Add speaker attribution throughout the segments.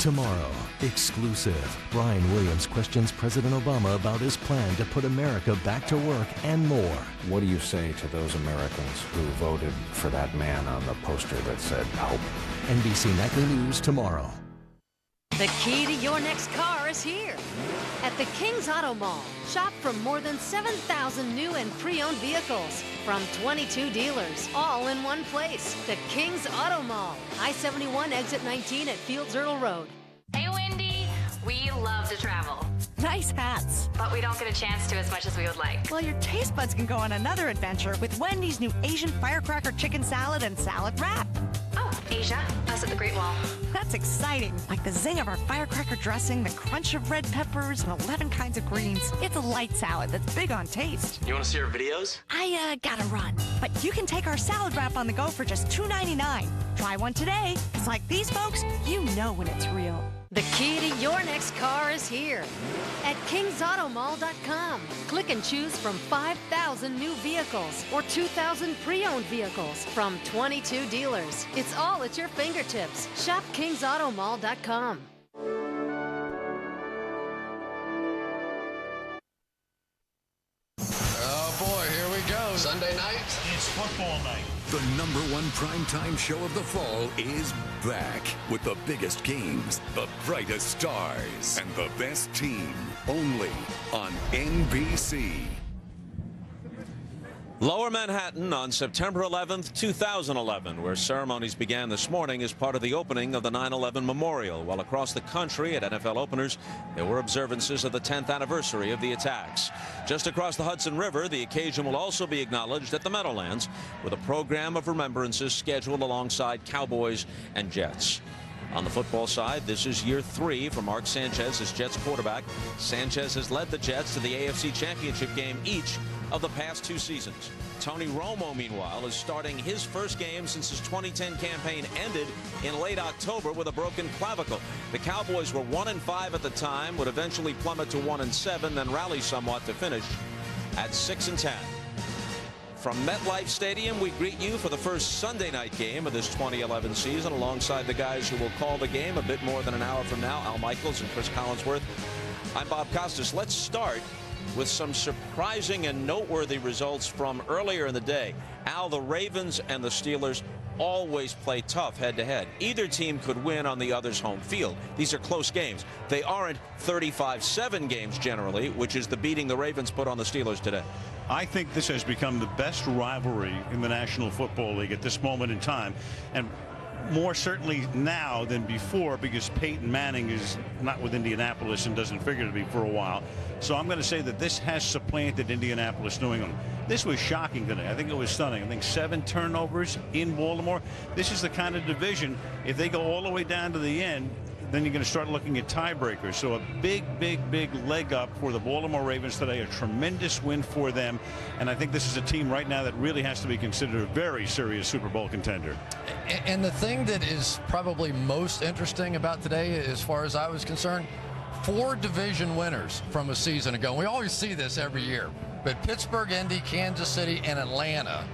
Speaker 1: Tomorrow, exclusive. Brian Williams questions President Obama about his plan to put America back to work and more.
Speaker 2: What do you say to those Americans who voted for that man on the poster that said hope?
Speaker 1: NBC Nightly News tomorrow.
Speaker 3: The key to your next car is here. At the King's Auto Mall, shop from more than 7,000 new and pre-owned vehicles from 22 dealers, all in one place. The King's Auto Mall, I-71 exit 19 at Fields Erdel Road.
Speaker 4: Hey, Wendy. We love to travel.
Speaker 5: Nice hats.
Speaker 4: But we don't get a chance to as much as we would like.
Speaker 5: Well, your taste buds can go on another adventure with Wendy's new Asian firecracker chicken salad and salad wrap.
Speaker 4: Oh, Asia, us at the Great Wall.
Speaker 5: That's exciting. Like the zing of our firecracker dressing, the crunch of red peppers, and 11 kinds of greens. It's a light salad that's big on taste.
Speaker 6: You want to see our videos?
Speaker 5: I gotta run. But you can take our salad wrap on the go for just $2.99. Try one today, because like these folks, you know when it's real.
Speaker 3: The key to your next car is here at kingsautomall.com. Click and choose from 5,000 new vehicles or 2,000 pre-owned vehicles from 22 dealers. It's all at your fingertips. Shop kingsautomall.com.
Speaker 7: Oh boy, here we go. Sunday night.
Speaker 8: It's football night.
Speaker 9: The #1 primetime show of the fall is back with the biggest games, the brightest stars, and the best team. Only on NBC.
Speaker 10: Lower Manhattan on September 11th, 2011, where ceremonies began this morning as part of the opening of the 9/11 Memorial, while across the country at NFL openers, there were observances of the 10th anniversary of the attacks. Just across the Hudson River, the occasion will also be acknowledged at the Meadowlands with a program of remembrances scheduled alongside Cowboys and Jets. On the football side, this is year 3 for Mark Sanchez as Jets quarterback. Sanchez has led the Jets to the AFC Championship game each of the past 2 seasons. Tony Romo, meanwhile, is starting his first game since his 2010 campaign ended in late October with a broken clavicle. The Cowboys were 1-5 at the time, would eventually plummet to 1-7, then rally somewhat to finish at 6-10. From MetLife Stadium, we greet you for the first Sunday night game of this 2011 season, alongside the guys who will call the game a bit more than an hour from now, Al Michaels and Chris Collinsworth. I'm Bob Costas. Let's start with some surprising and noteworthy results from earlier in the day. Al, the Ravens and the Steelers always play tough head-to-head. Either team could win on the other's home field. These are close games. They aren't 35-7 games generally, which is the beating the Ravens put on the Steelers today.
Speaker 8: I think this has become the best rivalry in the National Football League at this moment in time, and more certainly now than before, because Peyton Manning is not with Indianapolis and doesn't figure to be for a while. So I'm going to say that this has supplanted Indianapolis, New England. This was shocking today. I think it was stunning. I think 7 turnovers in Baltimore. This is the kind of division, if they go all the way down to the end, then you're going to start looking at tiebreakers. So a big leg up for the Baltimore Ravens today. A tremendous win for them. And I think this is a team right now that really has to be considered a very serious Super Bowl contender.
Speaker 7: And the thing that is probably most interesting about today, as far as I was concerned, 4 division winners from a season ago. We always see this every year. But Pittsburgh, Indy, Kansas City, and Atlanta,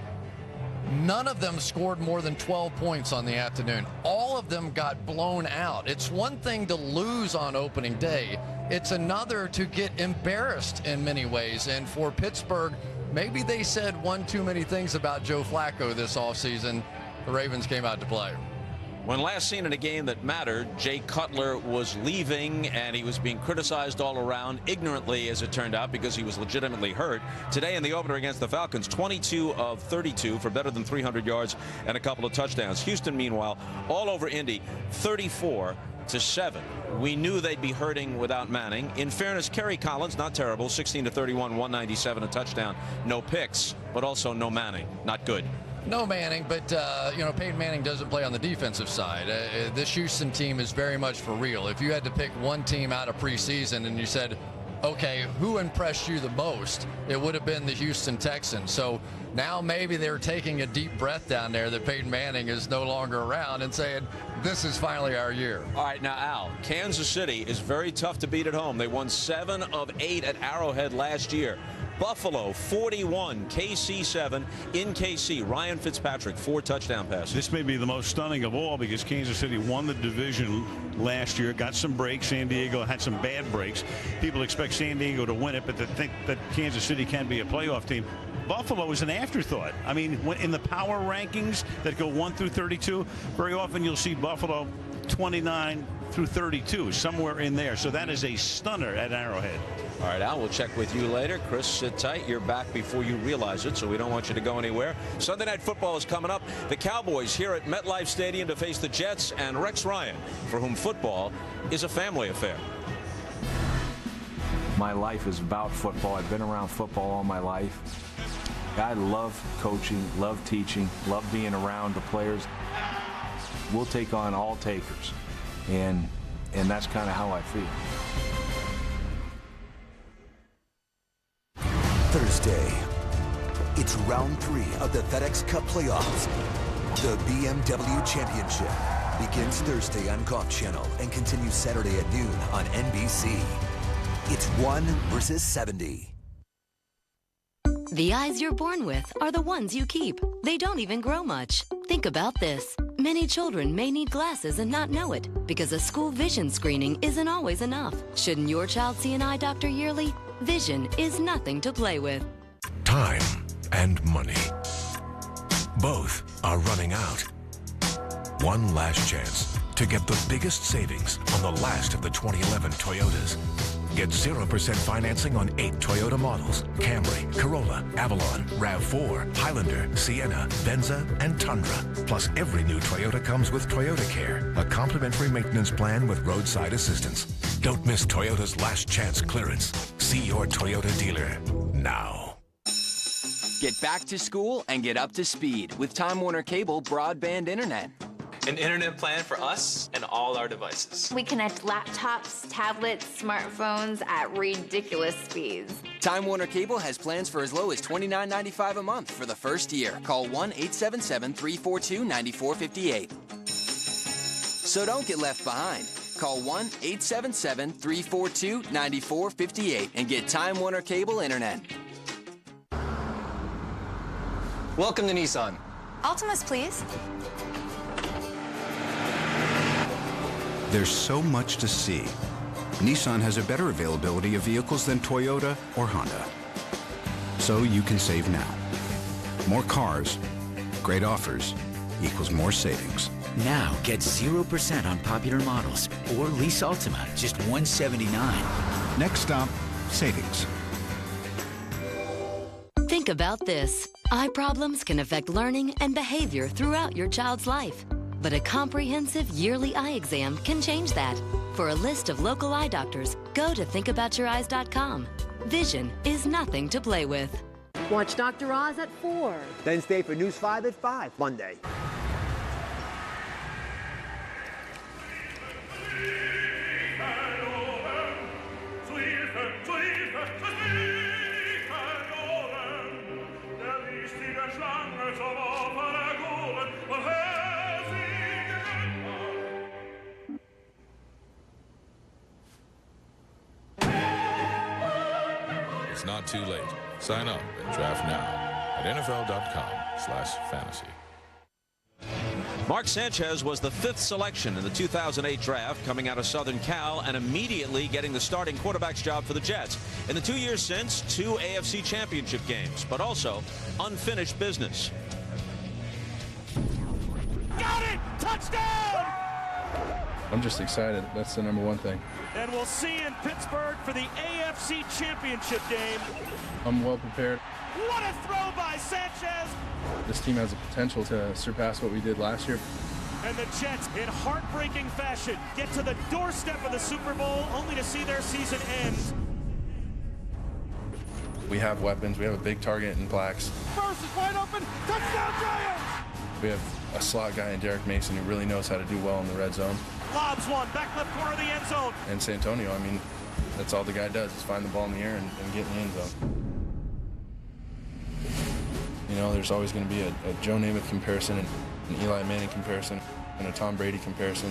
Speaker 7: none of them scored more than 12 points on the afternoon. All of them got blown out. It's one thing to lose on opening day. It's another to get embarrassed in many ways. And for Pittsburgh, maybe they said one too many things about Joe Flacco this offseason. The Ravens came out to play.
Speaker 10: When last seen in a game that mattered, Jay Cutler was leaving, and he was being criticized all around, ignorantly as it turned out, because he was legitimately hurt. Today in the opener against the Falcons, 22 of 32 for better than 300 yards and a couple of touchdowns. Houston, meanwhile, all over Indy, 34-7. We knew they'd be hurting without Manning. In fairness, Kerry Collins, not terrible, 16 to 31, 197, a touchdown. No picks, but also no Manning. Not good.
Speaker 7: No Manning, but, Peyton Manning doesn't play on the defensive side. This Houston team is very much for real. If you had to pick one team out of preseason and you said, okay, who impressed you the most, it would have been the Houston Texans. So now maybe they're taking a deep breath down there that Peyton Manning is no longer around and saying, this is finally our year.
Speaker 10: All right, now, Al, Kansas City is very tough to beat at home. They won 7 of 8 at Arrowhead last year. Buffalo 41, KC 7 in KC. Ryan Fitzpatrick, 4 touchdown passes.
Speaker 8: This may be the most stunning of all because Kansas City won the division last year, got some breaks. San Diego had some bad breaks. People expect San Diego to win it, but they think that Kansas City can be a playoff team. Buffalo is an afterthought. I mean, when in the power rankings that go 1 through 32, very often you'll see Buffalo 29 through 32, somewhere in there. So that is a stunner at Arrowhead.
Speaker 10: All right, Al, we'll check with you later. Chris, sit tight. You're back before you realize it, so we don't want you to go anywhere. Sunday Night Football is coming up. The Cowboys here at MetLife Stadium to face the Jets and Rex Ryan, for whom football is a family affair.
Speaker 2: My life is about football. I've been around football all my life. I love coaching, love teaching, love being around the players. We'll take on all takers, and that's kind of how I feel.
Speaker 6: Thursday, it's round 3 of the FedEx Cup playoffs. The BMW Championship begins Thursday on Golf Channel and continues Saturday at noon on NBC. It's 1 versus 70.
Speaker 3: The eyes you're born with are the ones you keep. They don't even grow much. Think about this. Many children may need glasses and not know it because a school vision screening isn't always enough. Shouldn't your child see an eye doctor yearly? Vision is nothing to play with.
Speaker 11: Time and money. Both are running out. One last chance to get the biggest savings on the last of the 2011 Toyotas. Get 0% financing on 8 Toyota models: Camry, Corolla, Avalon, RAV4, Highlander, Sienna, Venza, and Tundra. Plus, every new Toyota comes with Toyota Care, a complimentary maintenance plan with roadside assistance. Don't miss Toyota's last chance clearance. See your Toyota dealer now.
Speaker 12: Get back to school and get up to speed with Time Warner Cable broadband internet.
Speaker 13: An internet plan for us and all our devices.
Speaker 14: We connect laptops, tablets, smartphones at ridiculous speeds.
Speaker 12: Time Warner Cable has plans for as low as $29.95 a month for the first year. Call 1-877-342-9458. So don't get left behind. Call 1-877-342-9458 and get Time Warner Cable internet.
Speaker 13: Welcome to Nissan.
Speaker 14: Altimas, please.
Speaker 15: There's so much to see. Nissan has a better availability of vehicles than Toyota or Honda. So you can save now. More cars, great offers, equals more savings.
Speaker 16: Now get 0% on popular models or lease Altima, just $179.
Speaker 15: Next stop, savings.
Speaker 3: Think about this. Eye problems can affect learning and behavior throughout your child's life. But a comprehensive yearly eye exam can change that. For a list of local eye doctors, go to thinkaboutyouryes.com. Vision is nothing to play with.
Speaker 17: Watch Dr. Oz at 4.
Speaker 18: Then stay for News 5 at 5 Monday.
Speaker 19: It's not too late. Sign up and draft now at NFL.com/fantasy.
Speaker 10: Mark Sanchez was the 5th selection in the 2008 draft, coming out of Southern Cal and immediately getting the starting quarterback's job for the Jets. In the 2 years since, 2 AFC championship games, but also unfinished business.
Speaker 20: Got it! Touchdown!
Speaker 21: I'm just excited. That's the number one thing.
Speaker 20: And we'll see in Pittsburgh for the AFC Championship game.
Speaker 21: I'm well prepared.
Speaker 20: What a throw by Sanchez!
Speaker 21: This team has the potential to surpass what we did last year.
Speaker 20: And the Jets, in heartbreaking fashion, get to the doorstep of the Super Bowl only to see their season end.
Speaker 21: We have weapons. We have a big target in Blacks.
Speaker 20: First is wide open. Touchdown, Giants!
Speaker 21: We have a slot guy in Derek Mason who really knows how to do well in the red zone.
Speaker 20: Lobs one, back left corner of the end zone.
Speaker 21: And Santonio, I mean, that's all the guy does is find the ball in the air and get in the end zone. You know, there's always going to be a Joe Namath comparison, and an Eli Manning comparison, and a Tom Brady comparison.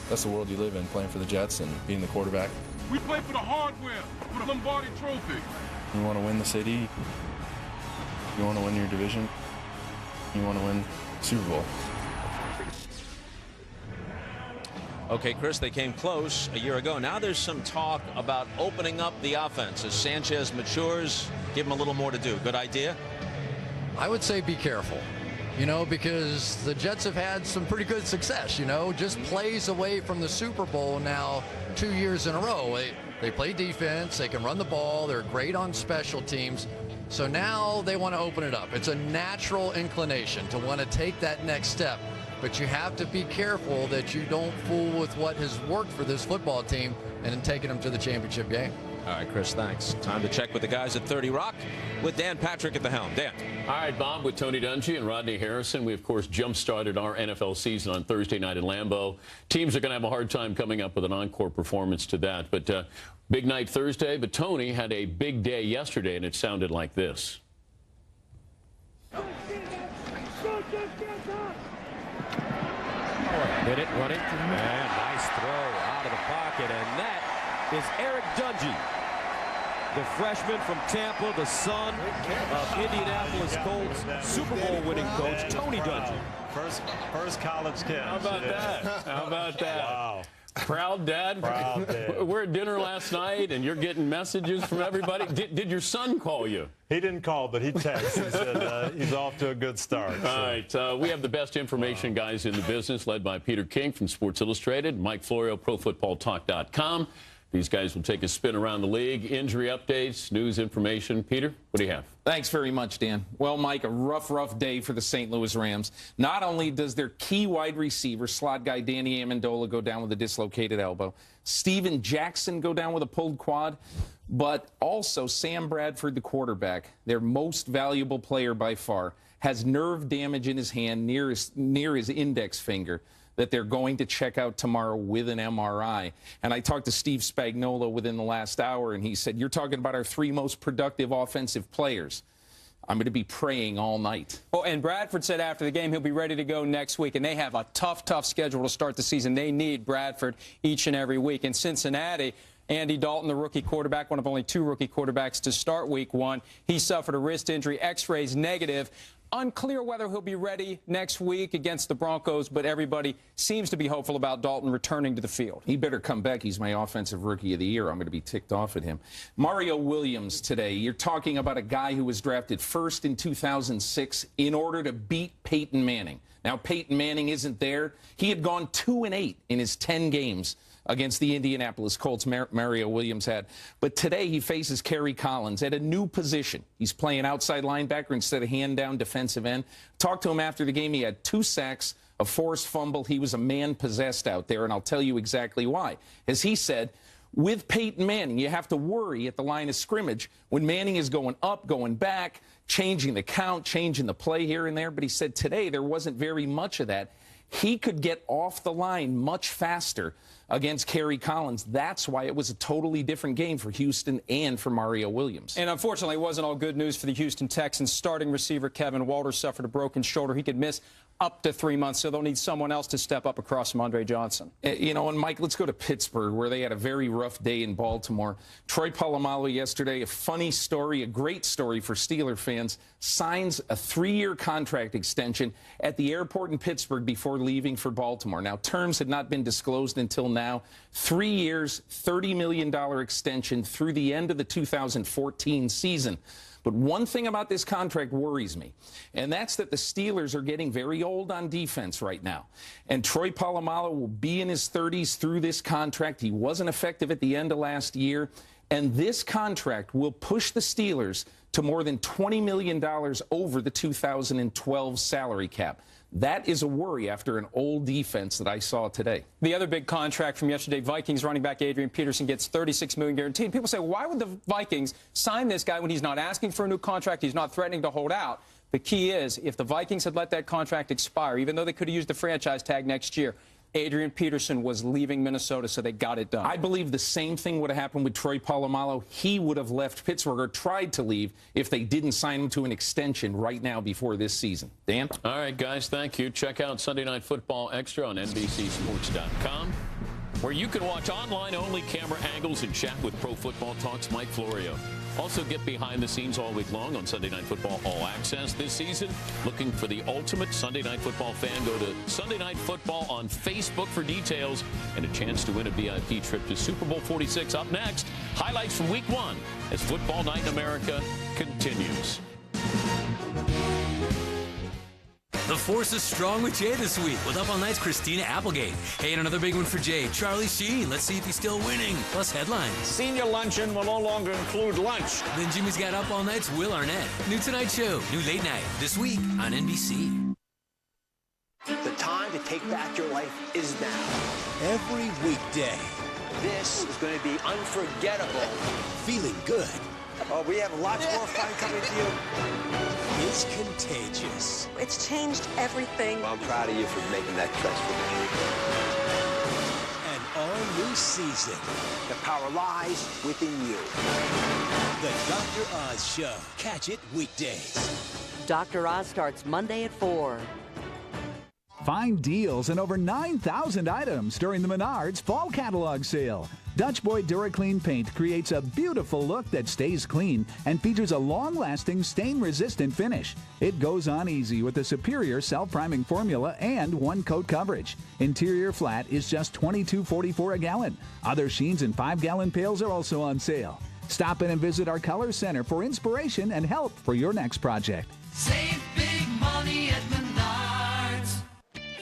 Speaker 21: That's the world you live in, playing for the Jets and being the quarterback.
Speaker 22: We play for the hardware, for the Lombardi Trophy.
Speaker 21: You want to win the city. You want to win your division. You want to win the Super Bowl.
Speaker 10: Okay, Chris, they came close a year ago. Now there's some talk about opening up the offense. As Sanchez matures, give him a little more to do. Good idea?
Speaker 7: I would say be careful, because the Jets have had some pretty good success, just plays away from the Super Bowl now 2 years in a row. They play defense, they can run the ball, they're great on special teams. So now they want to open it up. It's a natural inclination to want to take that next step. But you have to be careful that you don't fool with what has worked for this football team and then taking them to the championship game.
Speaker 10: All right, Chris, thanks. Time to check with the guys at 30 Rock with Dan Patrick at the helm. Dan.
Speaker 1: All right, Bob, with Tony Dungy and Rodney Harrison, we, of course, jump-started our NFL season on Thursday night in Lambeau. Teams are going to have a hard time coming up with an encore performance to that. But big night Thursday, but Tony had a big day yesterday, and it sounded like this.
Speaker 22: Hit it, running, and nice throw out of the pocket, and that is Eric Dungy, the freshman from Tampa, the son of Indianapolis Colts Super Bowl winning coach Tony Dungy.
Speaker 23: First college kid.
Speaker 1: How about that? How about that?
Speaker 23: Wow.
Speaker 1: Proud dad.
Speaker 23: Proud dad.
Speaker 1: We're at dinner last night, and you're getting messages from everybody. Did your son call you?
Speaker 23: He didn't call, but he texted. He said he's off to a good start.
Speaker 1: So. All right. We have the best information guys in the business, led by Peter King from Sports Illustrated, Mike Florio, ProFootballTalk.com. These guys will take a spin around the league. Injury updates, news, information. Peter, what do you have?
Speaker 24: Thanks very much, Dan. Well, Mike, a rough day for the St. Louis Rams. Not only does their key wide receiver, slot guy Danny Amendola, go down with a dislocated elbow, Steven Jackson go down with a pulled quad, but also Sam Bradford, the quarterback, their most valuable player by far, has nerve damage in his hand near his index finger that they're going to check out tomorrow with an MRI. And I talked to Steve Spagnuolo within the last hour, and he said, you're talking about our three most productive offensive players. I'm going to be praying all night.
Speaker 25: Oh, and Bradford said after the game he'll be ready to go next week, and they have a tough schedule to start the season. They need Bradford each and every week. In Cincinnati, Andy Dalton, the rookie quarterback, one of only two rookie quarterbacks to start week one, he suffered a wrist injury, x-rays negative. Unclear whether he'll be ready next week against the Broncos, but everybody seems to be hopeful about Dalton returning to the field.
Speaker 24: He better come back. He's my offensive rookie of the year. I'm going to be ticked off at him. Mario Williams today. You're talking about a guy who was drafted first in 2006 in order to beat Peyton Manning. Now, Peyton Manning isn't there. He had gone 2-8 in his 10 games against the Indianapolis Colts, Mario Williams had. But today he faces Kerry Collins at a new position. He's playing outside linebacker instead of hand-down defensive end. Talked to him after the game. He had 2 sacks, a forced fumble. He was a man possessed out there, and I'll tell you exactly why. As he said, with Peyton Manning, you have to worry at the line of scrimmage when Manning is going up, going back, changing the count, changing the play here and there. But he said today there wasn't very much of that. He could get off the line much faster against Kerry Collins. That's why it was a totally different game for Houston and for Mario Williams.
Speaker 25: And unfortunately, it wasn't all good news for the Houston Texans. Starting receiver Kevin Walters suffered a broken shoulder. He could miss up to 3 months, so they'll need someone else to step up across from Andre Johnson.
Speaker 24: And Mike, let's go to Pittsburgh, where they had a very rough day in Baltimore. Troy Polamalu yesterday, a funny story, a great story for Steeler fans, signs a 3-year contract extension at the airport in Pittsburgh before leaving for Baltimore. Now, terms had not been disclosed until now. 3 years, $30 million extension through the end of the 2014 season. But one thing about this contract worries me, and that's that the Steelers are getting very old on defense right now. And Troy Polamalu will be in his 30s through this contract. He wasn't effective at the end of last year. And this contract will push the Steelers to more than $20 million over the 2012 salary cap. That is a worry after an old defense that I saw today.
Speaker 25: The other big contract from yesterday, Vikings running back Adrian Peterson gets $36 million guaranteed. People say, why would the Vikings sign this guy when he's not asking for a new contract? He's not threatening to hold out. The key is, if the Vikings had let that contract expire, even though they could have used the franchise tag next year, Adrian Peterson was leaving Minnesota, so they got it done.
Speaker 24: I believe the same thing would have happened with Troy Polamalu. He would have left Pittsburgh or tried to leave if they didn't sign him to an extension right now before this season. Dan?
Speaker 1: All right, guys, thank you. Check out Sunday Night Football Extra on NBCSports.com, where you can watch online-only camera angles and chat with Pro Football Talk's Mike Florio. Also get behind the scenes all week long on Sunday Night Football All Access. This season, looking for the ultimate Sunday Night Football fan, go to Sunday Night Football on Facebook for details and a chance to win a VIP trip to Super Bowl 46. Up next, highlights from Week 1 as Football Night in America continues.
Speaker 2: The force is strong with Jay this week with Up All Night's Christina Applegate. Hey, and another big one for Jay, Charlie Sheen. Let's see if he's still winning. Plus headlines.
Speaker 4: Senior luncheon will no longer include lunch.
Speaker 2: Then Jimmy's got Up All Night's Will Arnett. New Tonight Show, new late night, this week on NBC.
Speaker 18: The time to take back your life is now. Every weekday. This is going to be unforgettable. Feeling good. Oh, we have lots more fun coming to you. Is contagious.
Speaker 5: It's changed everything.
Speaker 18: Well, I'm proud of you for making that choice for me. An all-new season. The power lies within you. The Dr. Oz Show. Catch it weekdays.
Speaker 8: Dr. Oz starts Monday at 4.
Speaker 9: Find deals on over 9,000 items during the Menards Fall Catalog Sale. Dutch Boy DuraClean paint creates a beautiful look that stays clean and features a long-lasting, stain-resistant finish. It goes on easy with a superior self-priming formula and one-coat coverage. Interior flat is just $22.44 a gallon. Other Sheens and 5-gallon pails are also on sale. Stop in and visit our Color Center for inspiration and help for your next project.
Speaker 26: Save big money at Menards.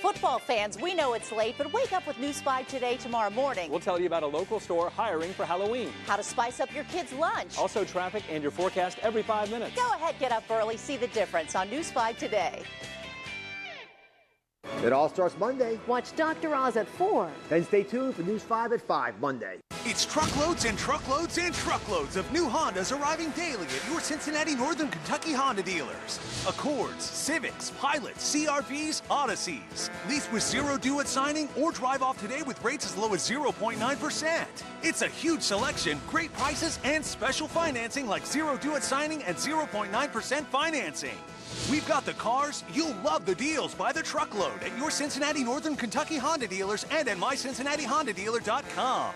Speaker 27: Football fans, we know it's late, but wake up with News 5 Today tomorrow morning.
Speaker 28: We'll tell you about a local store hiring for Halloween.
Speaker 27: How to spice up your kids' lunch.
Speaker 28: Also traffic and your forecast every 5 minutes.
Speaker 27: Go ahead, get up early, see the difference on News 5 Today.
Speaker 18: It all starts Monday.
Speaker 17: Watch Dr. Oz at 4.
Speaker 18: Then stay tuned for News 5 at 5 Monday.
Speaker 29: It's truckloads and truckloads and truckloads of new Hondas arriving daily at your Cincinnati Northern Kentucky Honda dealers. Accords, Civics, Pilots, CRVs, Odysseys. Lease with zero due at signing or drive off today with rates as low as 0.9%. It's a huge selection, great prices, and special financing like zero due at signing and 0.9% financing. We've got the cars, you'll love the deals by the truckload at your Cincinnati Northern Kentucky Honda dealers and at mycincinnatihondadealer.com.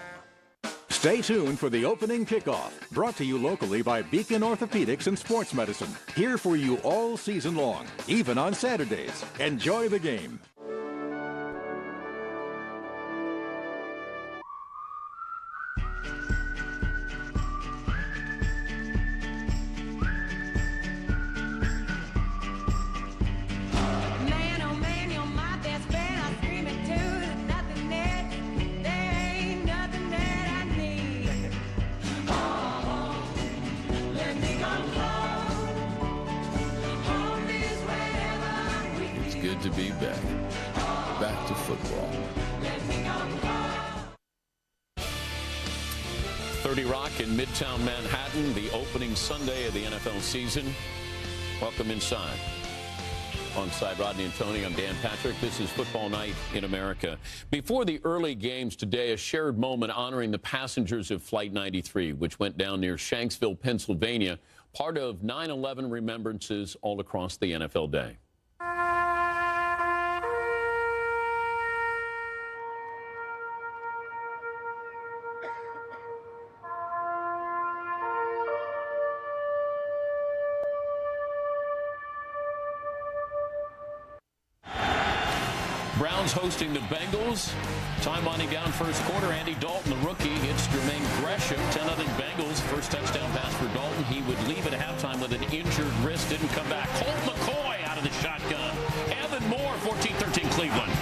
Speaker 30: Stay tuned for the opening kickoff, brought to you locally by Beacon Orthopedics and Sports Medicine. Here for you all season long, even on Saturdays. Enjoy the game.
Speaker 1: To be back to football. 30 Rock in Midtown Manhattan, the opening Sunday of the NFL season. Welcome inside. Alongside Rodney and Tony, I'm Dan Patrick. This is Football Night in America. Before the early games today, a shared moment honoring the passengers of Flight 93, which went down near Shanksville, Pennsylvania, part of 9/11 remembrances all across the NFL day. Browns hosting the Bengals. Time winding down first quarter. Andy Dalton, the rookie, hits Jermaine Gresham. 10-0 Bengals. First touchdown pass for Dalton. He would leave at halftime with an injured wrist. Didn't come back. Colt McCoy out of the shotgun. Evan Moore, 14-13 Cleveland.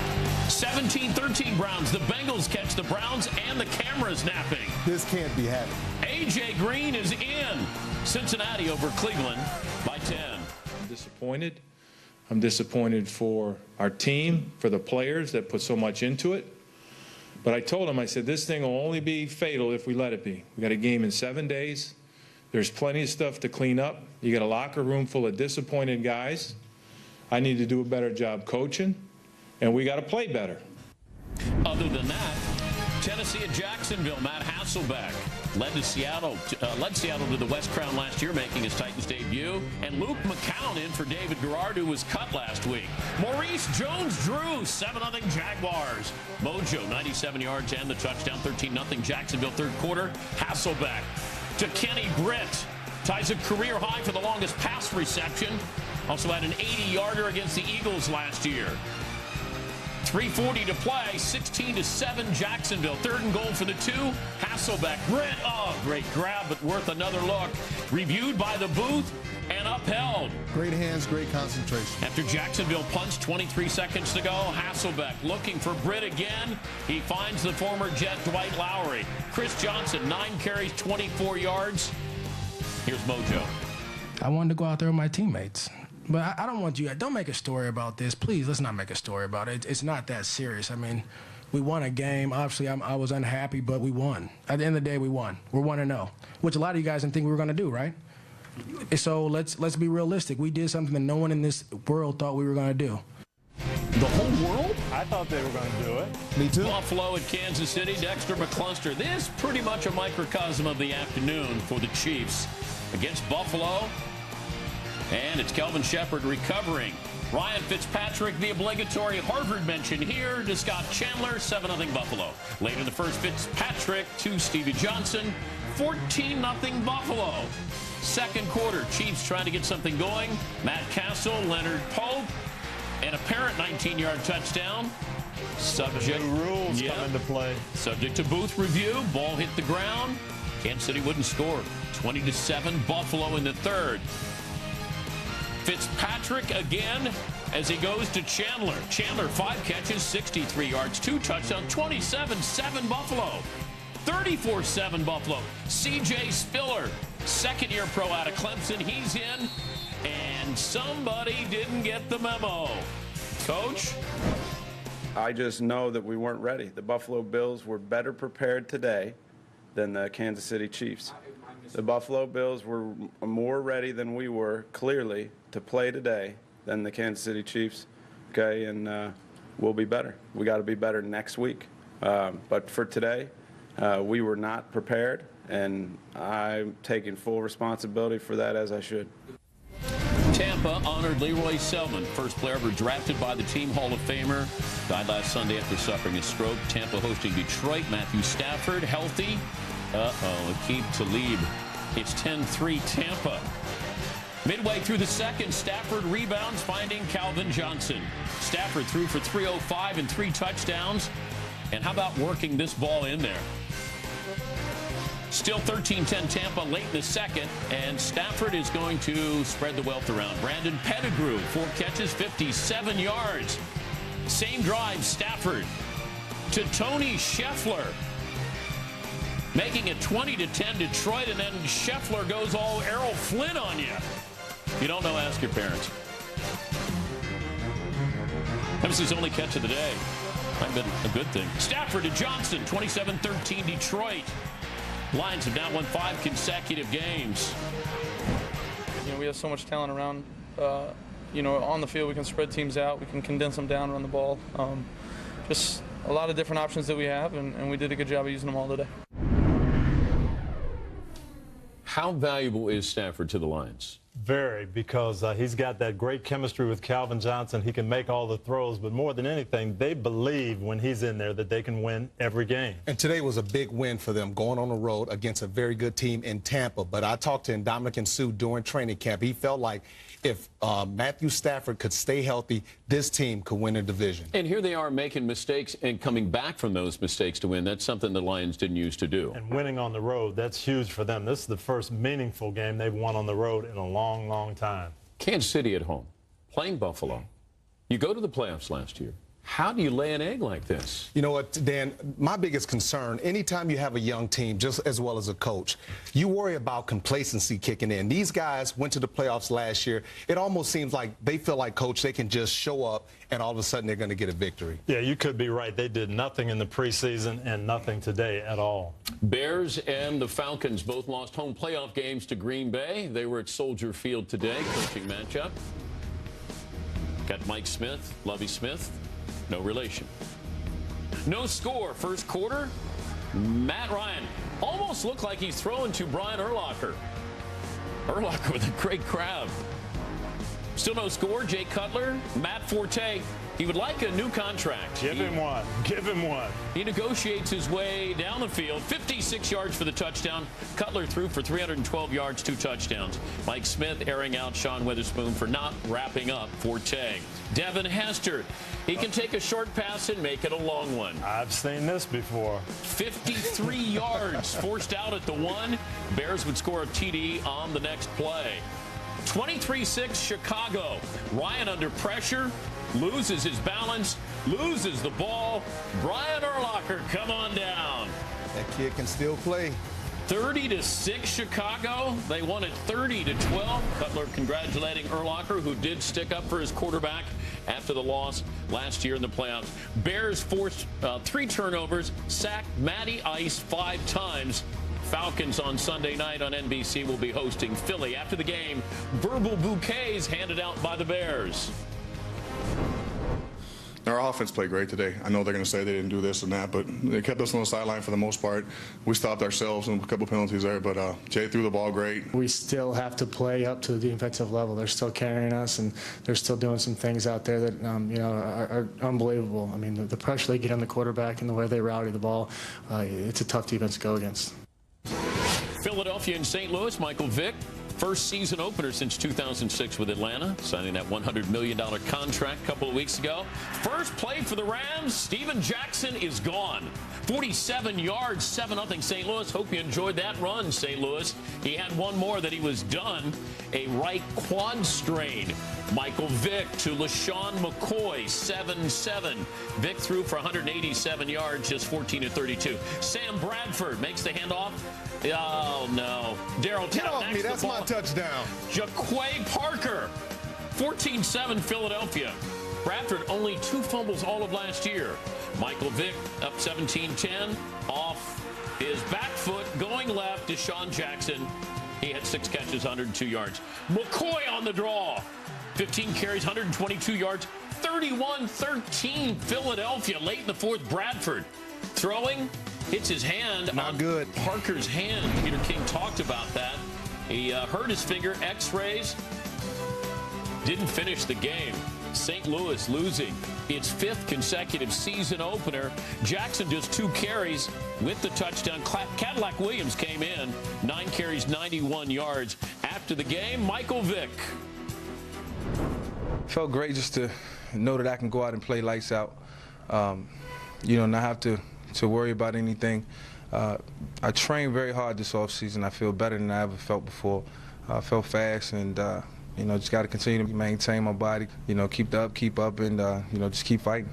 Speaker 1: 17-13 Browns. The Bengals catch the Browns and the camera's napping.
Speaker 31: This can't be happening.
Speaker 1: A.J. Green is in. Cincinnati over Cleveland by 10.
Speaker 21: I'm disappointed. I'm disappointed for our team, for the players that put so much into it. But I told them, I said, this thing will only be fatal if we let it be. We got a game in 7 days. There's plenty of stuff to clean up. You got a locker room full of disappointed guys. I need to do a better job coaching, and we got to play better.
Speaker 1: Other than that, Tennessee at Jacksonville, Matt Hasselbeck led Seattle to the West Crown last year, making his Titans debut. And Luke McCown in for David Garrard, who was cut last week. Maurice Jones-Drew, 7-0 Jaguars. Mojo, 97 yards and the touchdown, 13-0 Jacksonville third quarter. Hasselbeck to Kenny Britt. Ties a career high for the longest pass reception. Also had an 80-yarder against the Eagles last year. 3:40 to play, 16-7 Jacksonville. 3rd and goal for the 2. Hasselbeck, great grab, but worth another look. Reviewed by the booth and upheld.
Speaker 3: Great hands, great concentration.
Speaker 1: After Jacksonville punts, 23 seconds to go. Hasselbeck looking for Britt again. He finds the former Jet Dwight Lowry. Chris Johnson, 9 carries, 24 yards. Here's Mojo.
Speaker 6: I wanted to go out there with my teammates. But I don't want you, don't make a story about this. Please, let's not make a story about it. It's not that serious. I mean, we won a game. Obviously, I was unhappy, but we won. At the end of the day, we won. We're 1-0, which a lot of you guys didn't think we were going to do, right? So let's be realistic. We did something that no one in this world thought we were going to do.
Speaker 1: The whole world?
Speaker 23: I thought they were going to do it.
Speaker 3: Me too.
Speaker 1: Buffalo at Kansas City. Dexter McCluster. This is pretty much a microcosm of the afternoon for the Chiefs against Buffalo. And it's Kelvin Shepard recovering. Ryan Fitzpatrick, the obligatory Harvard mention here to Scott Chandler, 7-0 Buffalo. Later in the first, Fitzpatrick to Stevie Johnson, 14-0 Buffalo. Second quarter, Chiefs trying to get something going. Matt Castle, Leonard Pope, an apparent 19-yard touchdown. Subject
Speaker 23: the new rules come into play.
Speaker 1: Subject to booth review. Ball hit the ground. Kansas City wouldn't score. 20-7 Buffalo in the third. Fitzpatrick again as he goes to Chandler. Chandler, 5 catches, 63 yards, 2 touchdowns, 27-7 Buffalo. 34-7 Buffalo. C.J. Spiller, second-year pro out of Clemson. He's in, and somebody didn't get the memo. Coach?
Speaker 11: I just know that we weren't ready. The Buffalo Bills were better prepared today than the Kansas City Chiefs. The Buffalo Bills were more ready than we were, clearly, to play today than the Kansas City Chiefs. Okay, and we'll be better. We got to be better next week. But for today, we were not prepared, and I'm taking full responsibility for that, as I should.
Speaker 1: Tampa honored Leroy Selman, first player ever drafted by the team, Hall of Famer. Died last Sunday after suffering a stroke. Tampa hosting Detroit. Matthew Stafford, healthy. Aqib Talib. It's 10-3 Tampa. Midway through the second, Stafford rebounds, finding Calvin Johnson. Stafford threw for 305 and 3 touchdowns. And how about working this ball in there? Still 13-10 Tampa late in the second, and Stafford is going to spread the wealth around. Brandon Pettigrew, 4 catches, 57 yards. Same drive, Stafford to Tony Scheffler, making it 20-10 Detroit, and then Scheffler goes all Errol Flynn on you. If you don't know, ask your parents. That was his only catch of the day. Might have been a good thing. Stafford to Johnson, 27-13 Detroit. Lions have now won 5 consecutive games.
Speaker 12: You know, we have so much talent around. You know, on the field, we can spread teams out. We can condense them down, run the ball. Just a lot of different options that we have, and we did a good job of using them all today.
Speaker 1: How valuable is Stafford to the Lions?
Speaker 23: Very, because he's got that great chemistry with Calvin Johnson. He can make all the throws, but more than anything, they believe when he's in there that they can win every game.
Speaker 3: And today was a big win for them, going on the road against a very good team in Tampa. But I talked to Ndamukong Suh during training camp. He felt like if Matthew Stafford could stay healthy, this team could win a division.
Speaker 1: And here they are making mistakes and coming back from those mistakes to win. That's something the Lions didn't used to do.
Speaker 23: And winning on the road, that's huge for them. This is the first meaningful game they've won on the road in a long, long time.
Speaker 1: Kansas City at home, playing Buffalo. You go to the playoffs last year. How do you lay an egg like this?
Speaker 3: You know what, Dan, my biggest concern, anytime you have a young team, just as well as a coach, you worry about complacency kicking in. These guys went to the playoffs last year. It almost seems like they feel like, Coach, they can just show up and all of a sudden they're going to get a victory.
Speaker 23: Yeah, you could be right. They did nothing in the preseason and nothing today at all.
Speaker 1: Bears and the Falcons both lost home playoff games to Green Bay. They were at Soldier Field today, coaching matchup. Got Mike Smith, Lovie Smith. No relation. No score first quarter. Matt Ryan almost looked like he's throwing to Brian Urlacher. Urlacher with a great crowd. Still no score. Jay Cutler, Matt Forte. He would like a new contract.
Speaker 23: Give him one. Give him one.
Speaker 1: He negotiates his way down the field. 56 yards for the touchdown. Cutler threw for 312 yards, 2 touchdowns. Mike Smith airing out Sean Witherspoon for not wrapping up Forte. Devin Hester. He can take a short pass and make it a long one.
Speaker 23: I've seen this before.
Speaker 1: 53 yards forced out at the 1. Bears would score a TD on the next play. 23-6 Chicago. Ryan under pressure. Loses his balance, loses the ball. Brian Urlacher, come on down.
Speaker 3: That kid can still play.
Speaker 1: 30-6 Chicago. They won it 30-12. Cutler congratulating Urlacher, who did stick up for his quarterback after the loss last year in the playoffs. Bears forced 3 turnovers, sacked Matty Ice 5 times. Falcons on Sunday night on NBC will be hosting Philly. After the game, verbal bouquets handed out by the Bears.
Speaker 7: Our offense played great today. I know they're going to say they didn't do this and that, but they kept us on the sideline for the most part. We stopped ourselves and a couple penalties there, but Jay threw the ball great.
Speaker 10: We still have to play up to the defensive level. They're still carrying us, and they're still doing some things out there that are unbelievable. I mean, the pressure they get on the quarterback and the way they rowdy the ball, it's a tough defense to go against.
Speaker 1: Philadelphia and St. Louis, Michael Vick. First season opener since 2006 with Atlanta, signing that $100 million contract a couple of weeks ago. First play for the Rams, Steven Jackson is gone. 47 yards, 7-0 St. Louis. Hope you enjoyed that run, St. Louis. He had one more that he was done. A right quad strain. Michael Vick to LaShawn McCoy, 7-7. Vick threw for 187 yards, just 14-32. Sam Bradford makes the handoff. Oh, no. Darryl,
Speaker 3: get off me. That's my touchdown.
Speaker 1: Jaquay Parker, 14-7 Philadelphia. Bradford only 2 fumbles all of last year. Michael Vick up 17-10 off his back foot, going left. Deshaun Jackson, he had 6 catches, 102 yards. McCoy on the draw. 15 carries, 122 yards, 31-13 Philadelphia. Late in the 4th, Bradford throwing, hits his hand.
Speaker 3: Not good.
Speaker 1: Parker's hand. Peter King talked about that. He hurt his finger, x-rays. Didn't finish the game. St. Louis losing its 5th consecutive season opener. Jackson just 2 carries with the touchdown. Cadillac Williams came in, 9 carries, 91 yards. After the game, Michael Vick.
Speaker 13: Felt great just to know that I can go out and play lights out. Not have to worry about anything. I trained very hard this offseason. I feel better than I ever felt before. I felt fast, and just got to continue to maintain my body. Keep up, and just keep fighting.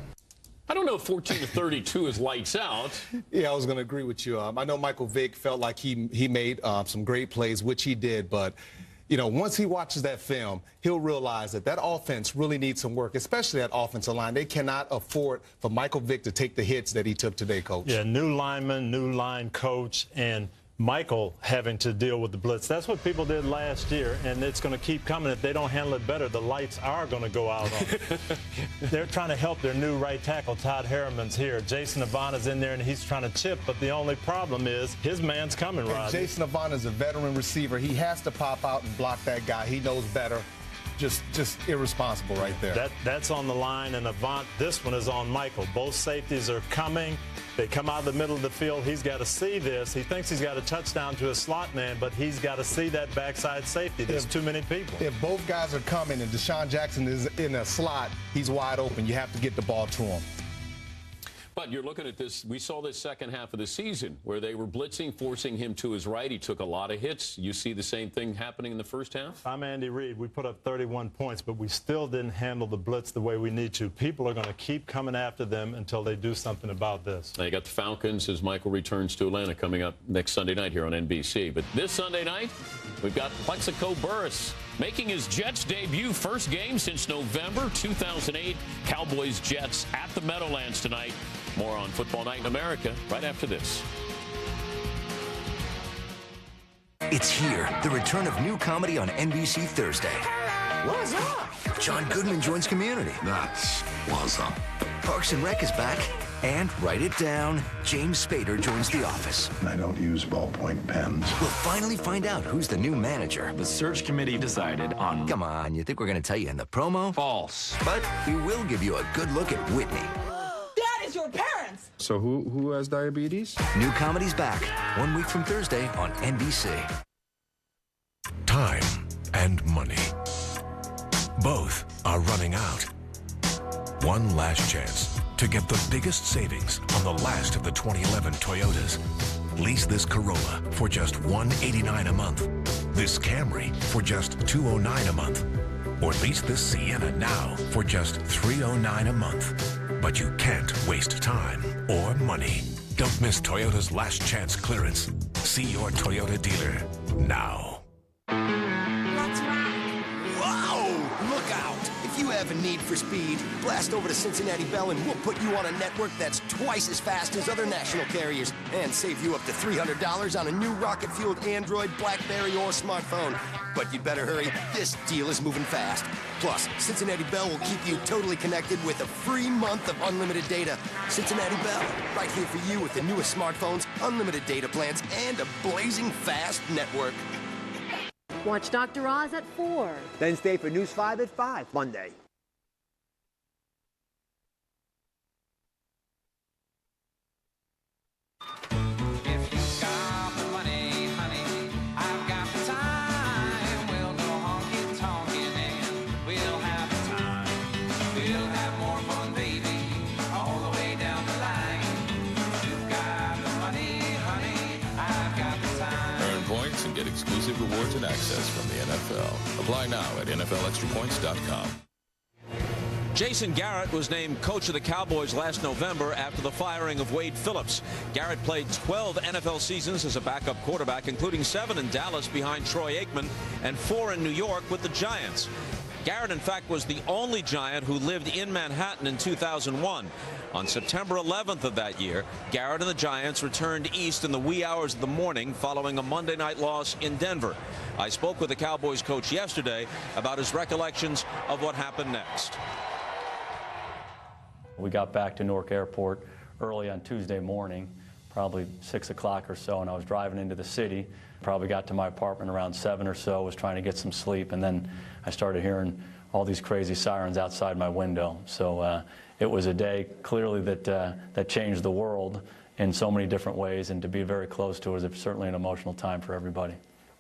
Speaker 1: I don't know if 14-32 is lights out.
Speaker 3: Yeah, I was going to agree with you. I know Michael Vick felt like he made some great plays, which he did, but once he watches that film, he'll realize that offense really needs some work, especially that offensive line. They cannot afford for Michael Vick to take the hits that he took today, Coach.
Speaker 23: Yeah, new lineman, new line coach, and Michael having to deal with the blitz. That's what people did last year, and it's going to keep coming. If they don't handle it better, the lights are going to go out on it. They're trying to help their new right tackle, Todd Harriman's here. Jason Avana's in there, and he's trying to chip, but the only problem is his man's coming, Rodney.
Speaker 3: Jason Avana is a veteran receiver. He has to pop out and block that guy. He knows better. Just irresponsible right there.
Speaker 23: That's on the line, and Avant, this one is on Michael. Both safeties are coming. They come out of the middle of the field. He's got to see this. He thinks he's got a touchdown to a slot man, but he's got to see that backside safety. There's too many people.
Speaker 3: If both guys are coming and Deshaun Jackson is in a slot, he's wide open. You have to get the ball to him.
Speaker 1: But you're looking at this. We saw this second half of the season where they were blitzing, forcing him to his right. He took a lot of hits. You see the same thing happening in the first half?
Speaker 23: I'm Andy Reid. We put up 31 points, but we still didn't handle the blitz the way we need to. People are going to keep coming after them until they do something about this.
Speaker 1: Now you got the Falcons as Michael returns to Atlanta coming up next Sunday night here on NBC. But this Sunday night, we've got Plexico Burress making his Jets debut, first game since November 2008. Cowboys-Jets at the Meadowlands tonight. More on Football Night in America right after this.
Speaker 14: It's here, the return of new comedy on NBC Thursday. What's up? John Goodman joins Community.
Speaker 15: That's what's up.
Speaker 14: Parks and Rec is back. And write it down, James Spader joins the office.
Speaker 2: I don't use ballpoint pens.
Speaker 14: We'll finally find out who's the new manager.
Speaker 4: The search committee decided on...
Speaker 14: Come on, you think we're going to tell you in the promo?
Speaker 4: False.
Speaker 14: But we will give you a good look at Whitney.
Speaker 5: That is your parents!
Speaker 2: So who has diabetes?
Speaker 14: New comedy's back 1 week from Thursday on NBC.
Speaker 15: Time and money. Both are running out. One last chance to get the biggest savings on the last of the 2011 Toyotas. Lease this Corolla for just $189 a month. This Camry for just $209 a month. Or lease this Sienna now for just $309 a month. But you can't waste time or money. Don't miss Toyota's last chance clearance. See your Toyota dealer now.
Speaker 18: Let's rock! Whoa! Look out! If you have a need for speed, blast over to Cincinnati Bell and we'll put you on a network that's twice as fast as other national carriers and save you up to $300 on a new rocket-fueled Android, BlackBerry, or smartphone. But you'd better hurry. This deal is moving fast. Plus, Cincinnati Bell will keep you totally connected with a free month of unlimited data. Cincinnati Bell, right here for you with the newest smartphones, unlimited data plans, and a blazing fast network.
Speaker 17: Watch Dr. Oz at 4.
Speaker 18: Then stay for News 5 at 5 Monday.
Speaker 16: And get exclusive rewards and access from the NFL. Apply now at NFLExtraPoints.com.
Speaker 19: Jason Garrett was named coach of the Cowboys last November after the firing of Wade Phillips. Garrett played 12 NFL seasons as a backup quarterback, including 7 in Dallas behind Troy Aikman and 4 in New York with the Giants. Garrett, in fact, was the only Giant who lived in Manhattan in 2001. On September 11th of that year, Garrett and the Giants returned east in the wee hours of the morning following a Monday night loss in Denver. I spoke with the Cowboys coach yesterday about his recollections of what happened next.
Speaker 20: We got back to Newark Airport early on Tuesday morning, probably 6 o'clock or so, and I was driving into the city. Probably got to my apartment around 7 or so, was trying to get some sleep, and then I started hearing all these crazy sirens outside my window. So it was a day clearly that changed the world in so many different ways, and to be very close to it was certainly an emotional time for everybody.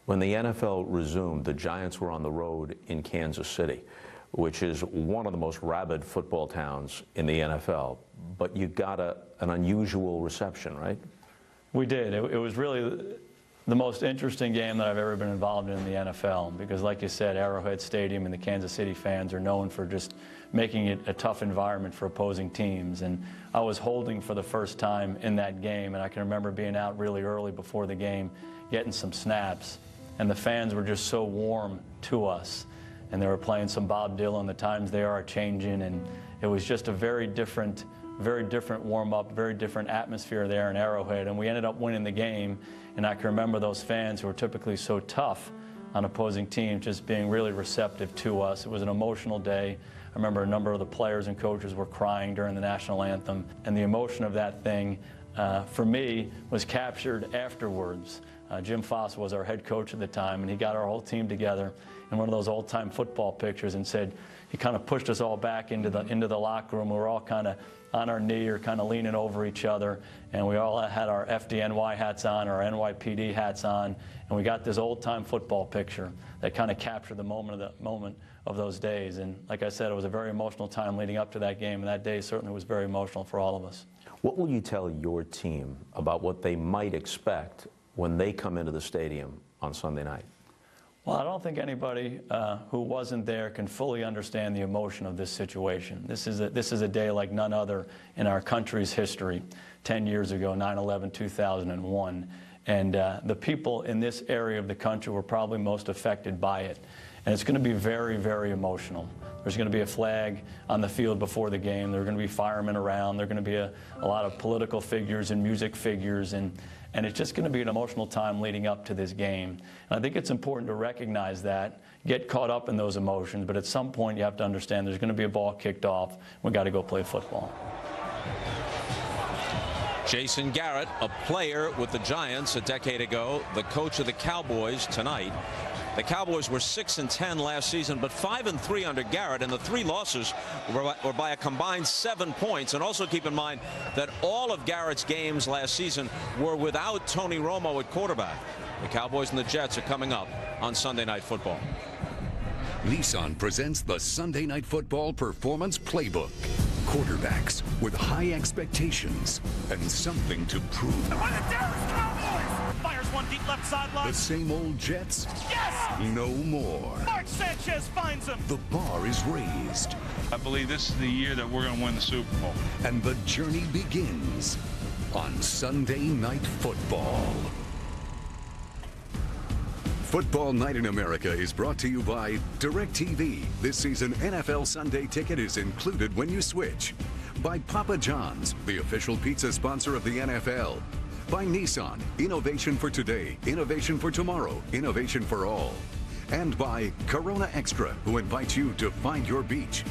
Speaker 22: When the NFL resumed, the Giants were on the road in Kansas City, which is one of the most rabid football towns in the NFL. But you got an unusual reception, right?
Speaker 20: We did. It was really the most interesting game that I've ever been involved in the NFL, because like you said, Arrowhead Stadium and the Kansas City fans are known for just making it a tough environment for opposing teams. And I was holding for the first time in that game, and I can remember being out really early before the game, getting some snaps, and the fans were just so warm to us. And they were playing some Bob Dylan, The Times They Are Changing, and it was just a very different warm-up, very different atmosphere there in Arrowhead, and we ended up winning the game. And I can remember those fans who are typically so tough on opposing teams just being really receptive to us. It was an emotional day. I remember a number of the players and coaches were crying during the national anthem, and the emotion of that thing, for me, was captured afterwards. Jim Foss was our head coach at the time, and he got our whole team together in one of those old-time football pictures and said, he kind of pushed us all back into the locker room. We were all kind of on our knee or kind of leaning over each other, and we all had our FDNY hats on, our NYPD hats on, and we got this old-time football picture that kind of captured the moment of those days. And like I said, it was a very emotional time leading up to that game, and that day certainly was very emotional for all of us.
Speaker 22: What will you tell your team about what they might expect when they come into the stadium on Sunday night?
Speaker 20: Well, I don't think anybody who wasn't there can fully understand the emotion of this situation. This is a day like none other in our country's history. 10 years ago, 9/11/2001, and the people in this area of the country were probably most affected by it. And it's going to be very, very emotional. There's going to be a flag on the field before the game. There are going to be firemen around. There are going to be a lot of political figures and music figures, and it's just going to be an emotional time leading up to this game. And I think it's important to recognize that, get caught up in those emotions, but at some point you have to understand there's going to be a ball kicked off. We've got to go play football.
Speaker 19: Jason Garrett, a player with the Giants a decade ago, the coach of the Cowboys tonight. The Cowboys were 6-10 last season, but 5-3 under Garrett, and the 3 losses were by a combined 7 points. And also keep in mind that all of Garrett's games last season were without Tony Romo at quarterback. The Cowboys and the Jets are coming up on Sunday Night Football.
Speaker 8: Nissan presents the Sunday Night Football Performance Playbook. Quarterbacks with high expectations and something to prove.
Speaker 9: Fires one deep left sideline.
Speaker 8: The same old Jets?
Speaker 9: Yes!
Speaker 8: No more.
Speaker 9: Mark Sanchez finds him.
Speaker 8: The bar is raised.
Speaker 21: I believe this is the year that we're going to win the Super Bowl.
Speaker 8: And the journey begins on Sunday Night Football. Football Night in America is brought to you by DirecTV. This season, NFL Sunday Ticket is included when you switch. By Papa John's, the official pizza sponsor of the NFL. By Nissan, innovation for today, innovation for tomorrow, innovation for all. And by Corona Extra, who invites you to find your beach.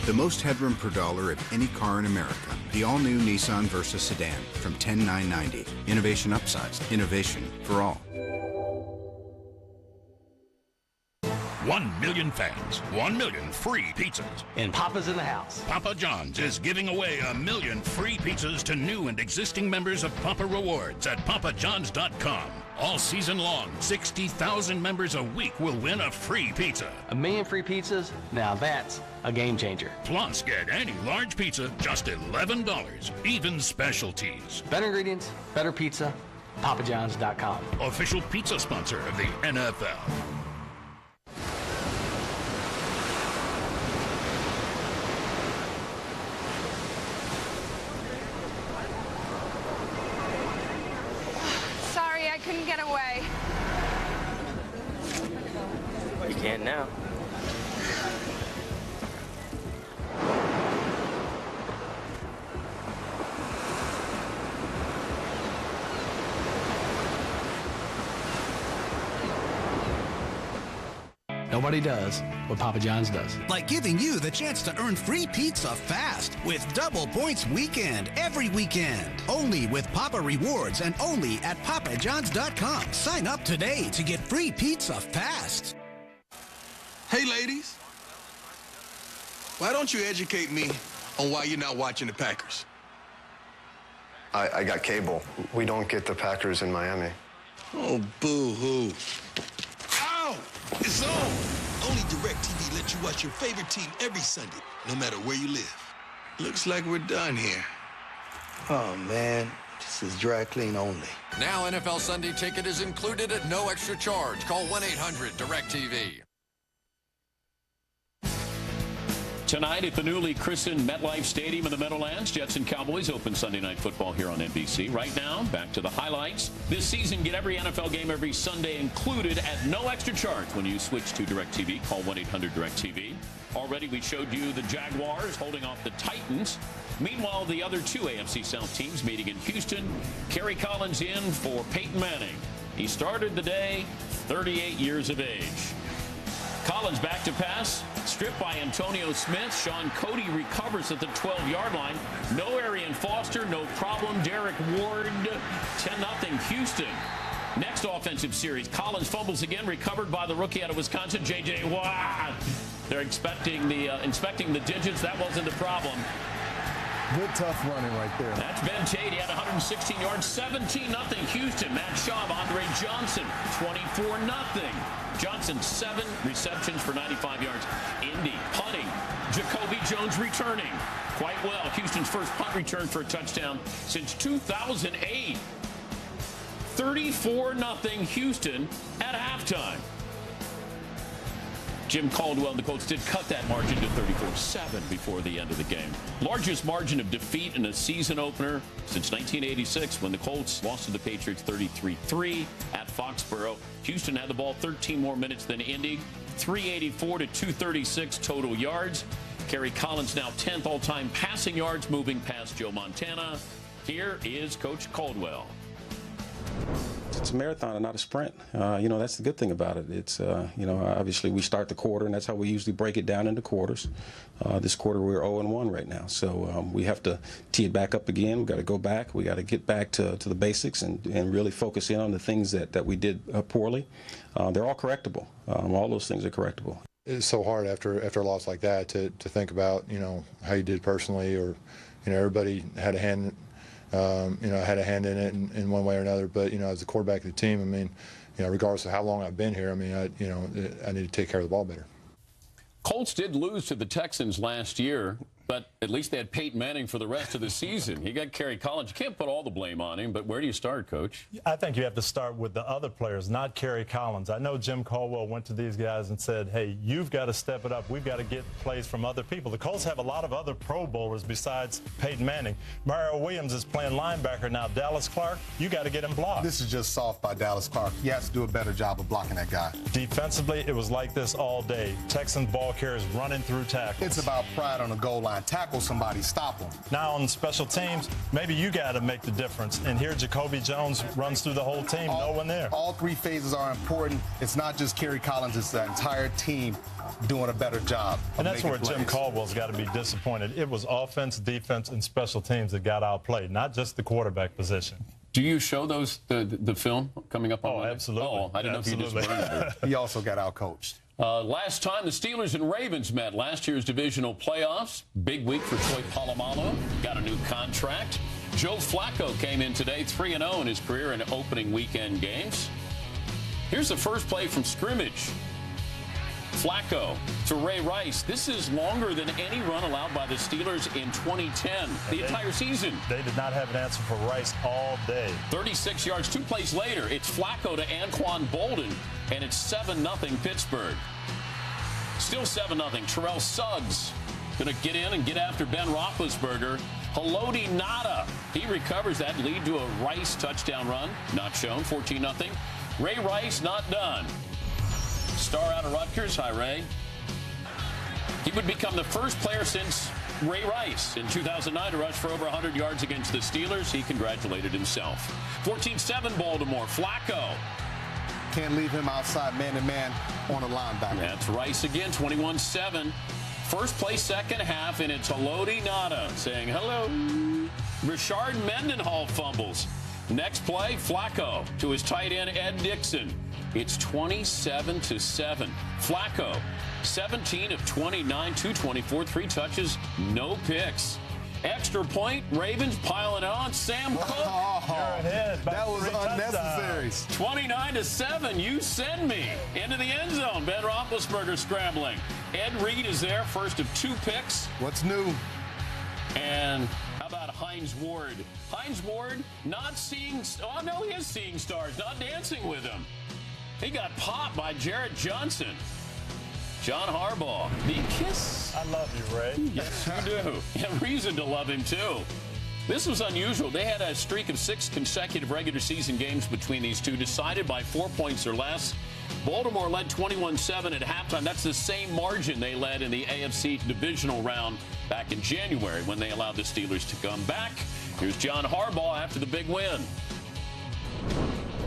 Speaker 24: The most headroom per dollar of any car in America. The all-new Nissan Versa sedan from $10,990. Innovation upsized. Innovation for all.
Speaker 25: 1 million fans, 1 million free pizzas.
Speaker 26: And Papa's in the house.
Speaker 25: Papa John's is giving away 1 million free pizzas to new and existing members of Papa Rewards at papajohns.com. All season long, 60,000 members a week will win a free pizza.
Speaker 26: 1 million free pizzas? Now that's a game changer.
Speaker 25: Plus, get any large pizza, just $11, even specialties.
Speaker 26: Better ingredients, better pizza, papajohns.com.
Speaker 25: Official pizza sponsor of the NFL.
Speaker 27: Couldn't get away.
Speaker 26: You can now. Nobody does what Papa John's does.
Speaker 28: Like giving you the chance to earn free pizza fast with Double Points Weekend every weekend. Only with Papa Rewards and only at papajohns.com. Sign up today to get free pizza fast.
Speaker 29: Hey, ladies. Why don't you educate me on why you're not watching the Packers?
Speaker 30: I got cable. We don't get the Packers in Miami.
Speaker 29: Oh, boo-hoo. Ow! It's on! Only DirecTV lets you watch your favorite team every Sunday, no matter where you live. Looks like we're done here.
Speaker 31: Oh, man. This is dry clean only.
Speaker 32: Now NFL Sunday Ticket is included at no extra charge. Call 1-800-DirecTV.
Speaker 1: Tonight at the newly christened MetLife Stadium in the Meadowlands, Jets and Cowboys open Sunday Night Football here on NBC. Right now, back to the highlights. This season, get every NFL game every Sunday included at no extra charge when you switch to DirecTV. Call 1-800-DirecTV. Already, we showed you the Jaguars holding off the Titans. Meanwhile, the other two AFC South teams meeting in Houston. Kerry Collins in for Peyton Manning. He started the day 38 years of age. Collins back to pass, stripped by Antonio Smith. Sean Cody recovers at the 12-yard line. No Arian Foster, no problem. Derek Ward, 10-0 Houston. Next offensive series, Collins fumbles again, recovered by the rookie out of Wisconsin, J.J. Watt. They're inspecting the digits. That wasn't the problem.
Speaker 33: Good tough running right there.
Speaker 1: That's Ben Tate. He had 116 yards, 17-0 Houston. Matt Schaub, Andre Johnson, 24-0. Johnson, 7 receptions for 95 yards. Indy punting. Jacoby Jones returning quite well. Houston's first punt return for a touchdown since 2008. 34-0 Houston at halftime. Jim Caldwell and the Colts did cut that margin to 34-7 before the end of the game. Largest margin of defeat in a season opener since 1986 when the Colts lost to the Patriots 33-3 at Foxborough. Houston had the ball 13 more minutes than Indy. 384 to 236 total yards. Kerry Collins now 10th all-time passing yards, moving past Joe Montana. Here is Coach Caldwell.
Speaker 2: It's a marathon and not a sprint. That's the good thing about it. It's, obviously we start the quarter, and that's how we usually break it down into quarters. This quarter we're 0-1 right now, so we have to tee it back up again. We've got to go back. We got to get back to the basics and really focus in on the things that we did poorly. They're all correctable. All those things are correctable.
Speaker 33: It's so hard after a loss like that to think about, how you did personally, or, everybody had a hand. Had a hand in it in one way or another. But, as the quarterback of the team, regardless of how long I've been here, I need to take care of the ball better.
Speaker 1: Colts did lose to the Texans last year, but at least they had Peyton Manning for the rest of the season. You got Kerry Collins. You can't put all the blame on him, but where do you start, Coach?
Speaker 3: I think you have to start with the other players, not Kerry Collins. I know Jim Caldwell went to these guys and said, hey, you've got to step it up. We've got to get plays from other people. The Colts have a lot of other Pro Bowlers besides Peyton Manning. Mario Williams is playing linebacker now. Dallas Clark, you got to get him blocked.
Speaker 33: This is just soft by Dallas Clark. He has to do a better job of blocking that guy.
Speaker 3: Defensively, it was like this all day. Texans ball carriers running through tackles.
Speaker 33: It's about pride on the goal line. Tackle somebody, stop them.
Speaker 3: Now on special teams, maybe you got to make the difference. And here Jacoby Jones runs through the whole team, no one there.
Speaker 33: All three phases are important. It's not just Kerry Collins, it's the entire team doing a better job.
Speaker 3: And that's where
Speaker 33: plays.
Speaker 3: Jim Caldwell's got to be disappointed. It was offense, defense, and special teams that got outplayed, not just the quarterback position.
Speaker 1: Do you show those the film coming up on Monday?
Speaker 3: Absolutely.
Speaker 1: Oh, I didn't know if you just burned it.
Speaker 33: He also got outcoached.
Speaker 1: Last time the Steelers and Ravens met, last year's divisional playoffs. Big week for Troy Polamalu. Got a new contract. Joe Flacco came in today 3-0 in his career in opening weekend games. Here's the first play from scrimmage. Flacco to Ray Rice. This is longer than any run allowed by the Steelers in 2010, entire season.
Speaker 3: They did not have an answer for Rice all day.
Speaker 1: 36 yards, 2 plays later. It's Flacco to Anquan Bolden, and it's 7-0 Pittsburgh. Still 7-0. Terrell Suggs going to get in and get after Ben Roethlisberger. Haloti Ngata, he recovers that lead to a Rice touchdown run. Not shown, 14-0. Ray Rice not done. Star out of Rutgers. Hi, Ray. He would become the first player since Ray Rice in 2009 to rush for over 100 yards against the Steelers. He congratulated himself. 14-7 Baltimore. Flacco.
Speaker 33: Can't leave him outside man-to-man on a linebacker.
Speaker 1: That's Rice again, 21-7. First play, second half, and it's Haloti Ngata saying hello. Rashard Mendenhall fumbles. Next play, Flacco to his tight end, Ed Dixon. It's 27-7. Flacco, 17 of 29, 224, 3 touches, no picks. Extra point, Ravens piling on. Sam Cook.
Speaker 33: That was unnecessary.
Speaker 1: 29-7. You send me into the end zone. Ben Roethlisberger scrambling. Ed Reed is there, first of 2 picks.
Speaker 33: What's new?
Speaker 1: And how about Hines Ward? Hines Ward not seeing, oh no, he is seeing stars, not dancing with him. He got popped by Jarrett Johnson. John Harbaugh, the kiss.
Speaker 3: I love you, Ray.
Speaker 1: Yes, you do. You have reason to love him, too. This was unusual. They had a streak of 6 consecutive regular season games between these two, decided by 4 points or less. Baltimore led 21-7 at halftime. That's the same margin they led in the AFC divisional round back in January when they allowed the Steelers to come back. Here's John Harbaugh after the big win.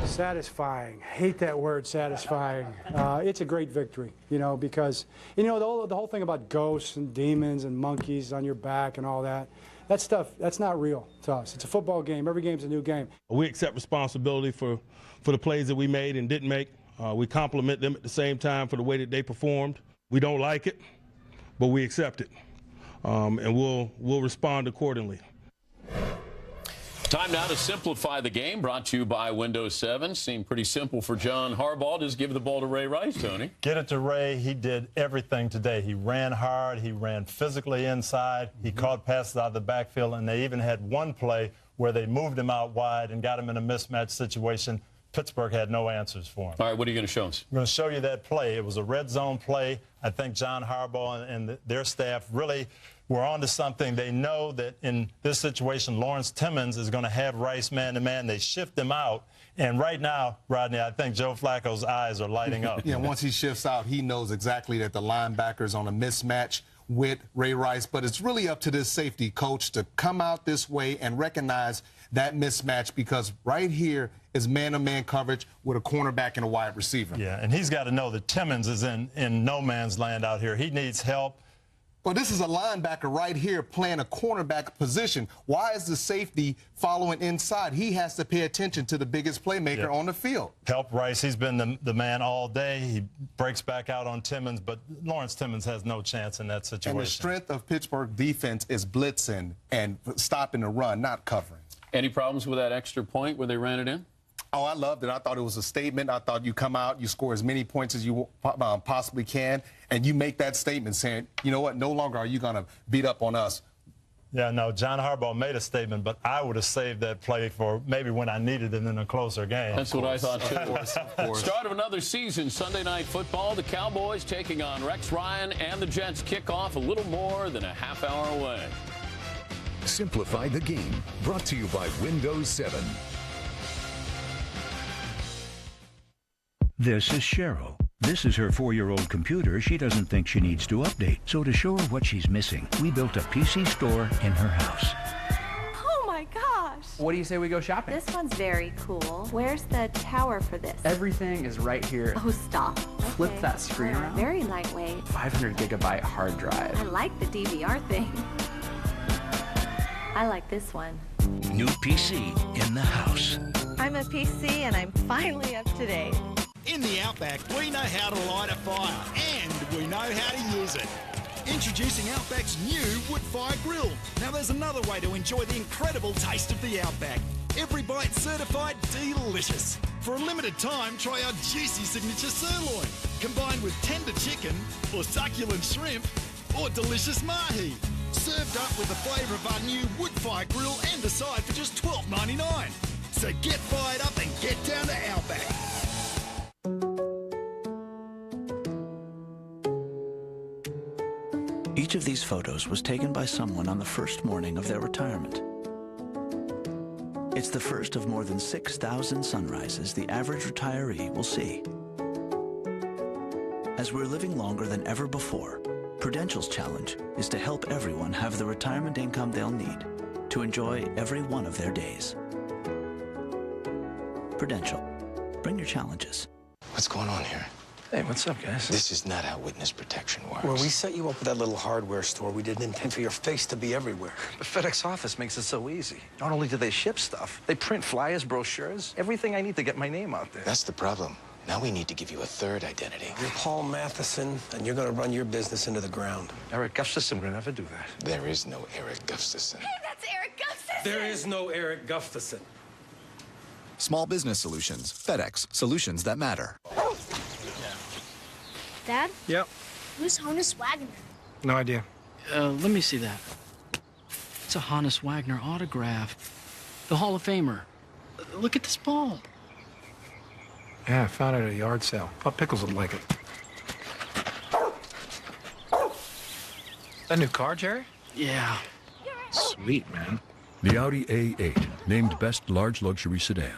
Speaker 4: Satisfying. Hate that word, satisfying. It's a great victory, because, the whole thing about ghosts and demons and monkeys on your back and all that, that stuff, that's not real to us. It's a football game. Every game's a new game.
Speaker 5: We accept responsibility for the plays that we made and didn't make. We compliment them at the same time for the way that they performed. We don't like it, but we accept it, and we'll respond accordingly.
Speaker 1: Time now to simplify the game, brought to you by Windows 7. Seemed pretty simple for John Harbaugh. Just give the ball to Ray Rice, Tony.
Speaker 3: Get it to Ray. He did everything today. He ran hard. He ran physically inside. He caught passes out of the backfield, and they even had one play where they moved him out wide and got him in a mismatch situation. Pittsburgh had no answers for him.
Speaker 1: All right, what are you going to show us?
Speaker 3: I'm going to show you that play. It was a red zone play. I think John Harbaugh and their staff really were onto something. They know that in this situation, Lawrence Timmons is going to have Rice man-to-man. They shift him out. And right now, Rodney, I think Joe Flacco's eyes are lighting up.
Speaker 6: Yeah, once he shifts out, he knows exactly that the linebacker's on a mismatch with Ray Rice. But it's really up to this safety coach to come out this way and recognize that mismatch, because right here is man-to-man coverage with a cornerback and a wide receiver.
Speaker 3: Yeah, and he's got to know that Timmons is in no man's land out here. He needs help.
Speaker 6: Well, this is a linebacker right here playing a cornerback position. Why is the safety following inside? He has to pay attention to the biggest playmaker on the field.
Speaker 3: Help Rice. He's been the man all day. He breaks back out on Timmons, but Lawrence Timmons has no chance in that situation.
Speaker 6: And the strength of Pittsburgh defense is blitzing and stopping the run, not covering.
Speaker 1: Any problems with that extra point where they ran it in?
Speaker 6: Oh, I loved it. I thought it was a statement. I thought you come out, you score as many points as you possibly can, and you make that statement saying, you know what, no longer are you going to beat up on us.
Speaker 3: Yeah, no, John Harbaugh made a statement, but I would have saved that play for maybe when I needed it in a closer game.
Speaker 1: That's what I thought, too. Of course. Start of another season, Sunday Night Football. The Cowboys taking on Rex Ryan and the Jets. Kick off a little more than a half hour away.
Speaker 8: Simplify the game. Brought to you by Windows 7.
Speaker 7: This is Cheryl. This is her 4-year-old computer she doesn't think she needs to update. So to show her what she's missing, we built a PC store in her house.
Speaker 10: Oh my gosh!
Speaker 11: What do you say we go shopping?
Speaker 10: This one's very cool. Where's the tower for this?
Speaker 11: Everything is right here.
Speaker 10: Oh, stop.
Speaker 11: Flip that screen around.
Speaker 10: Very lightweight.
Speaker 11: 500-gigabyte hard drive.
Speaker 10: I like the DVR thing. I like this one.
Speaker 7: New PC in the house.
Speaker 10: I'm a PC and I'm finally up to date.
Speaker 12: In the Outback, we know how to light a fire, and we know how to use it. Introducing Outback's new wood-fire grill. Now there's another way to enjoy the incredible taste of the Outback. Every bite certified delicious. For a limited time, try our juicy signature sirloin, combined with tender chicken, or succulent shrimp, or delicious mahi. Served up with the flavour of our new wood-fire grill and a side for just $12.99. So get fired up and get down to Outback.
Speaker 13: Each of these photos was taken by someone on the first morning of their retirement. It's the first of more than 6,000 sunrises the average retiree will see. As we're living longer than ever before, Prudential's challenge is to help everyone have the retirement income they'll need to enjoy every one of their days. Prudential. Bring your challenges.
Speaker 31: What's going on here?
Speaker 11: Hey, what's up, guys?
Speaker 31: This is not how witness protection works. When we set you up with that little hardware store, we didn't intend for your face to be everywhere.
Speaker 11: But FedEx Office makes it so easy. Not only do they ship stuff, they print flyers, brochures, everything I need to get my name out there.
Speaker 31: That's the problem. Now we need to give you a third identity. You're Paul Matheson, and you're going to run your business into the ground.
Speaker 11: Eric Gustafson would never do that.
Speaker 31: There is no Eric Gustafson.
Speaker 10: Hey, that's Eric Gustafson!
Speaker 31: There is no Eric Gustafson.
Speaker 14: Small business solutions. FedEx. Solutions that matter.
Speaker 15: Dad?
Speaker 16: Yep.
Speaker 15: Who's Honus Wagner?
Speaker 16: No idea. Let me see that. It's a Honus Wagner autograph. The Hall of Famer. Look at this ball. Yeah, I found it at a yard sale. Thought Pickles would like it. That new car, Jerry? Yeah. Sweet, man.
Speaker 17: The Audi A8, named Best Large Luxury Sedan.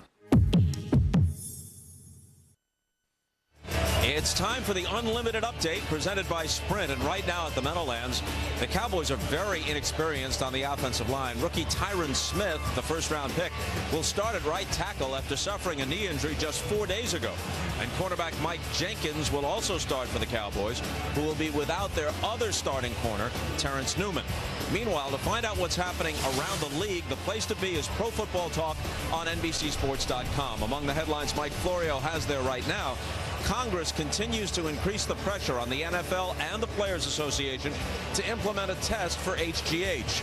Speaker 19: It's time for the Unlimited Update presented by Sprint. And right now at the Meadowlands, the Cowboys are very inexperienced on the offensive line. Rookie Tyron Smith, the first-round pick, will start at right tackle after suffering a knee injury just 4 days ago. And cornerback Mike Jenkins will also start for the Cowboys, who will be without their other starting corner, Terrence Newman. Meanwhile, to find out what's happening around the league, the place to be is Pro Football Talk on NBCSports.com. Among the headlines Mike Florio has there right now, Congress continues to increase the pressure on the NFL and the Players Association to implement a test for HGH.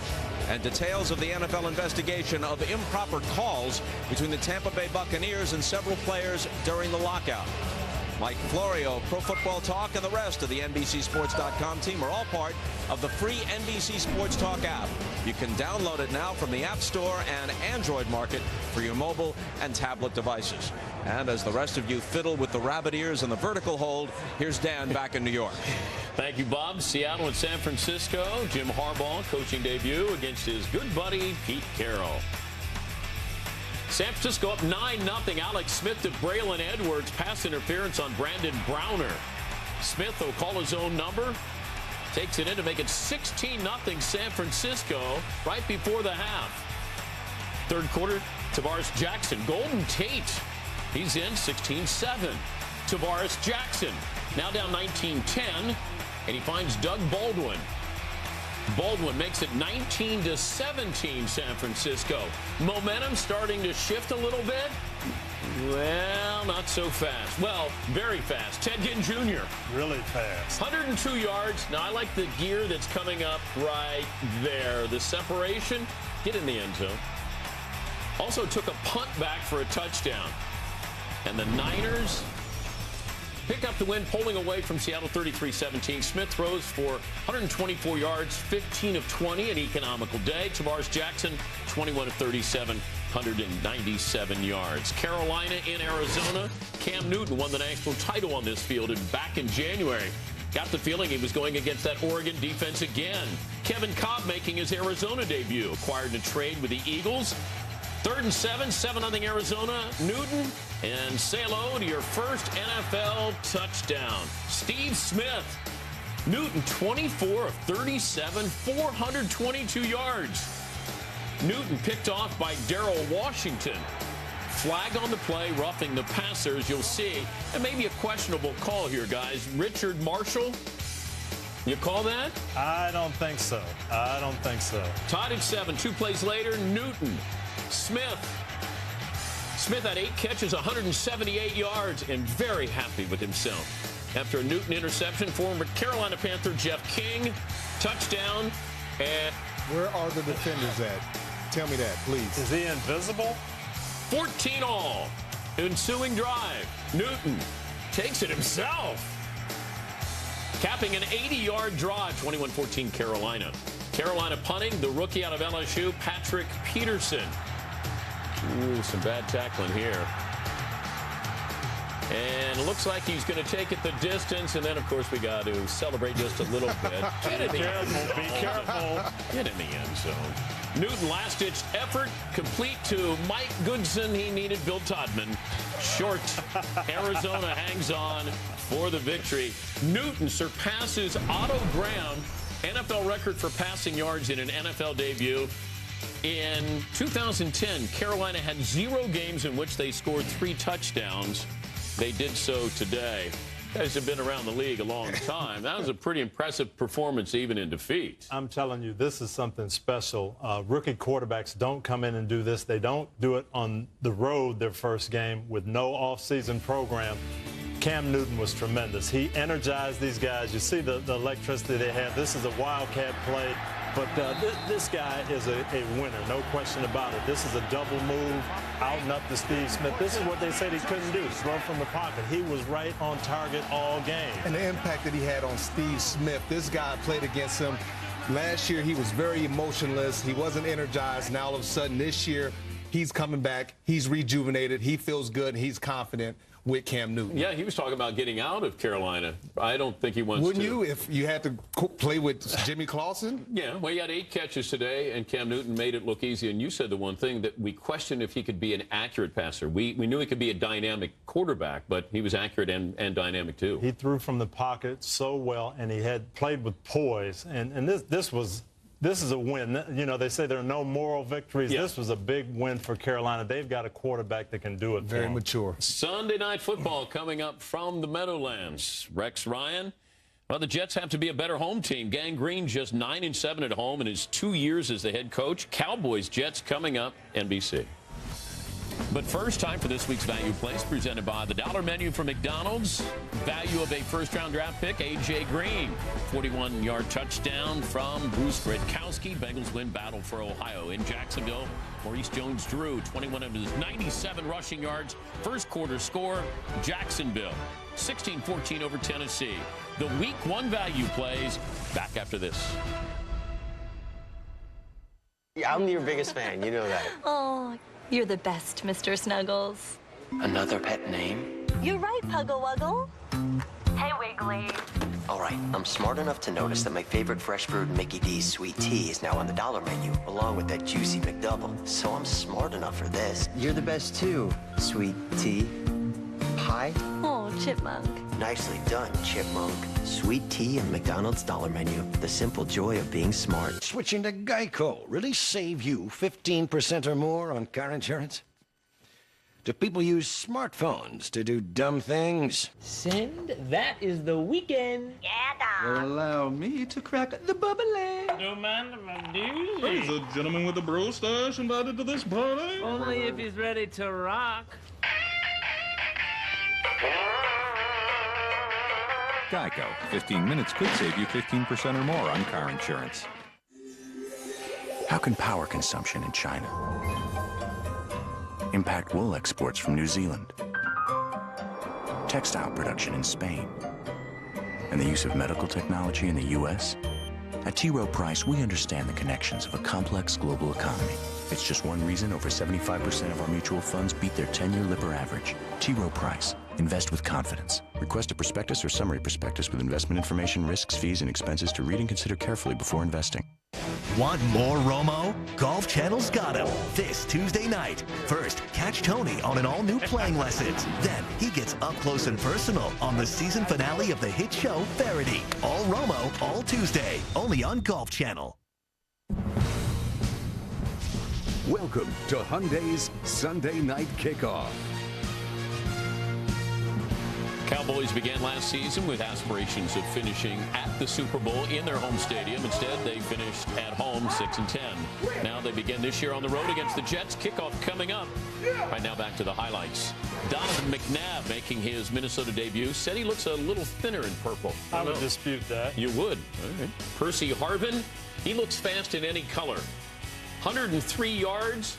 Speaker 19: And details of the NFL investigation of improper calls between the Tampa Bay Buccaneers and several players during the lockout. Mike Florio, Pro Football Talk, and the rest of the NBCSports.com team are all part of the free NBC Sports Talk app. You can download it now from the App Store and Android market for your mobile and tablet devices. And as the rest of you fiddle with the rabbit ears and the vertical hold, here's Dan back in New York.
Speaker 1: Thank you, Bob. Seattle and San Francisco. Jim Harbaugh, coaching debut against his good buddy, Pete Carroll. San Francisco up 9-0. Alex Smith to Braylon Edwards. Pass interference on Brandon Browner. Smith will call his own number. Takes it in to make it 16-0 San Francisco right before the half. Third quarter, Tavares Jackson. Golden Tate. He's in 16-7. Tavares Jackson now down 19-10. And he finds Doug Baldwin. Baldwin makes it 19-17 San Francisco. Momentum starting to shift a little bit. Well, not so fast. Well, very fast. Ted Ginn Jr.
Speaker 3: Really fast.
Speaker 1: 102 yards. Now, I like the gear that's coming up right there. The separation, get in the end zone. Also took a punt back for a touchdown. And the Niners pick up the win, pulling away from Seattle 33-17. Smith throws for 124 yards, 15 of 20, an economical day. Tavares Jackson, 21 of 37, 197 yards. Carolina in Arizona. Cam Newton won the national title on this field back in January. Got the feeling he was going against that Oregon defense again. Kevin Cobb making his Arizona debut, acquired in a trade with the Eagles. 3rd and 7, 7-0 Arizona. Newton, and say hello to your first NFL touchdown. Steve Smith. Newton, 24 of 37, 422 yards. Newton picked off by Darrell Washington. Flag on the play, roughing the passers. You'll see, and maybe a questionable call here, guys. Richard Marshall, you call that?
Speaker 3: I don't think so. I don't think so.
Speaker 1: Tied at 7. 2 plays later, Newton. Smith had 8 catches, 178 yards, and very happy with himself. After a Newton interception, former Carolina Panther Jeff King, touchdown. And
Speaker 6: where are the defenders at? Tell me that, please.
Speaker 3: Is he invisible?
Speaker 1: 14 all. Ensuing drive. Newton takes it himself. Capping an 80-yard drive, 21-14 Carolina. Carolina punting, the rookie out of LSU, Patrick Peterson. Ooh, some bad tackling here. And it looks like he's going to take it the distance. And then, of course, we got to celebrate just a little bit. Get in the end zone.
Speaker 3: Be careful.
Speaker 1: Get in the end zone. Newton, last-ditch effort, complete to Mike Goodson. He needed Bill Todman. Short. Arizona hangs on for the victory. Newton surpasses Otto Graham, NFL record for passing yards in an NFL debut. In 2010, Carolina had 0 games in which they scored 3 touchdowns. They did so today. You guys have been around the league a long time. That was a pretty impressive performance, even in defeat.
Speaker 3: I'm telling you, this is something special. Rookie quarterbacks don't come in and do this. They don't do it on the road their first game with no offseason program. Cam Newton was tremendous. He energized these guys. You see the electricity they had. This is a wildcat play. But this guy is a winner, no question about it. This is a double move, out and up to Steve Smith. This is what they said he couldn't do, throw from the pocket. He was right on target all game.
Speaker 6: And the impact that he had on Steve Smith, this guy played against him. Last year, he was very emotionless. He wasn't energized. Now, all of a sudden, this year, he's coming back. He's rejuvenated. He feels good, and he's confident with Cam Newton.
Speaker 1: Yeah, he was talking about getting out of Carolina. I don't think he wants
Speaker 6: Wouldn't
Speaker 1: to.
Speaker 6: Wouldn't you if you had to play with Jimmy Clausen?
Speaker 1: Yeah, well, he had 8 catches today, and Cam Newton made it look easy. And you said the one thing that we questioned if he could be an accurate passer. We knew he could be a dynamic quarterback, but he was accurate and dynamic, too.
Speaker 3: He threw from the pocket so well, and he had played with poise. And this is a win. You know, they say there are no moral victories. Yeah. This was a big win for Carolina. They've got a quarterback that can do it.
Speaker 6: Very mature.
Speaker 1: Sunday Night Football coming up from the Meadowlands. Rex Ryan. Well, the Jets have to be a better home team. Gang Green just 9-7 at home in his 2 years as the head coach. Cowboys, Jets coming up, NBC. But first, time for this week's Value Place, presented by the Dollar Menu from McDonald's. Value of a first-round draft pick, A.J. Green. 41-yard touchdown from Bruce Gradkowski. Bengals win battle for Ohio. In Jacksonville, Maurice Jones-Drew, 21 of his 97 rushing yards. First quarter score, Jacksonville, 16-14 over Tennessee. The Week 1 Value Plays, back after this.
Speaker 9: Yeah, I'm your biggest fan, you know that.
Speaker 10: Oh, you're the best, Mr. Snuggles.
Speaker 9: Another pet name?
Speaker 10: You're right, Puggle Wuggle. Hey, Wiggly.
Speaker 9: All right, I'm smart enough to notice that my favorite fresh brewed Mickey D's sweet tea is now on the dollar menu, along with that juicy McDouble. So I'm smart enough for this. You're the best too, sweet tea. Pie?
Speaker 10: Oh, Chipmunk.
Speaker 9: Nicely done, Chipmunk. Sweet tea and McDonald's dollar menu. The simple joy of being smart.
Speaker 15: Switching to Geico really save you 15% or more on car insurance? Do people use smartphones to do dumb things?
Speaker 18: Send. That is the weekend.
Speaker 10: Yeah,
Speaker 15: Allow me to crack the bubbly.
Speaker 18: Don't mind if I do.
Speaker 5: There's a gentleman with a bro stash invited to this party.
Speaker 18: Only if he's ready to rock.
Speaker 20: Geico. 15 minutes could save you 15% or more on car insurance.
Speaker 21: How can power consumption in China impact wool exports from New Zealand, textile production in Spain, and the use of medical technology in the U.S.? At T. Rowe Price, we understand the connections of a complex global economy. It's just one reason over 75% of our mutual funds beat their 10-year Lipper average. T. Rowe Price. Invest with confidence. Request a prospectus or summary prospectus with investment information, risks, fees, and expenses to read and consider carefully before investing.
Speaker 22: Want more Romo? Golf Channel's got him this Tuesday night. First, catch Tony on an all-new playing lessons. Then he gets up close and personal on the season finale of the hit show Verity. All Romo, all Tuesday, only on Golf Channel.
Speaker 8: Welcome to Hyundai's Sunday Night Kickoff.
Speaker 1: Cowboys began last season with aspirations of finishing at the Super Bowl in their home stadium. Instead, they finished at home 6-10. Now they begin this year on the road against the Jets. Kickoff coming up. Right now, back to the highlights. Donovan McNabb making his Minnesota debut. Said he looks a little thinner in purple.
Speaker 3: I would dispute that.
Speaker 1: You would. All right. Percy Harvin, he looks fast in any color. 103 yards.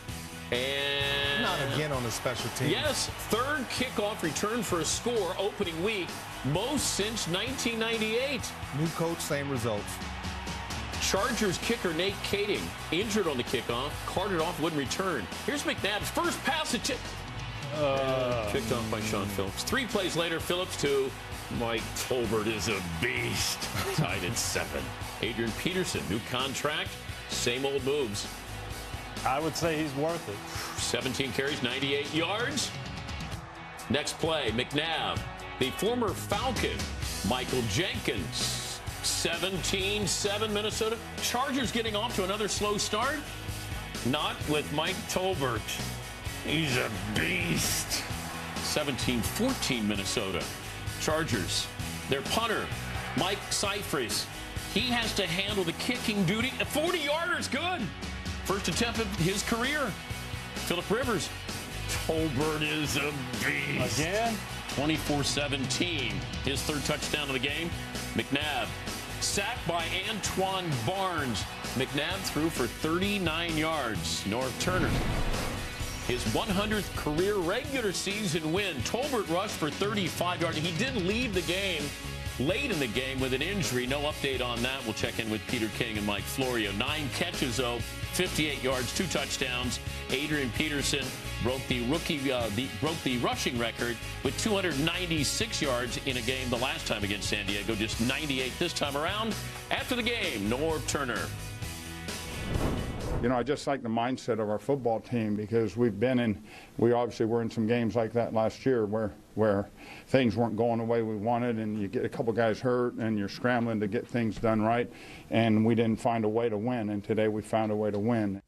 Speaker 1: And
Speaker 6: not again on the special team.
Speaker 1: Yes, third kickoff return for a score opening week, most since 1998.
Speaker 6: New coach, same results.
Speaker 1: Chargers kicker Nate Kading injured on the kickoff, carted off, wouldn't return. Here's McNabb's first pass at kicked off by Sean Phillips. 3 plays later, Phillips to Mike Tolbert is a beast. Tied at 7. Adrian Peterson, new contract, same old moves.
Speaker 3: I would say he's worth it.
Speaker 1: 17 carries, 98 yards. Next play, McNabb, the former Falcon, Michael Jenkins. 17-7 Minnesota. Chargers getting off to another slow start. Not with Mike Tolbert. He's a beast. 17-14 Minnesota. Chargers. Their punter, Mike Seifried. He has to handle the kicking duty. A 40-yarder's good. First attempt of his career. Phillip Rivers. Tolbert is a beast.
Speaker 3: Again?
Speaker 1: 24-17. His third touchdown of the game. McNabb. Sacked by Antoine Barnes. McNabb threw for 39 yards. North Turner. His 100th career regular season win. Tolbert rushed for 35 yards. He did leave the game late in the game with an injury. No update on that. We'll check in with Peter King and Mike Florio. 9 catches, though, 58 yards, 2 touchdowns. Adrian Peterson broke the rushing record with 296 yards in a game the last time against San Diego. Just 98 this time around. After the game, Norv Turner.
Speaker 23: You know, I just like the mindset of our football team because we obviously were in some games like that last year where things weren't going the way we wanted, and you get a couple guys hurt and you're scrambling to get things done right, and we didn't find a way to win, and today we found a way to win.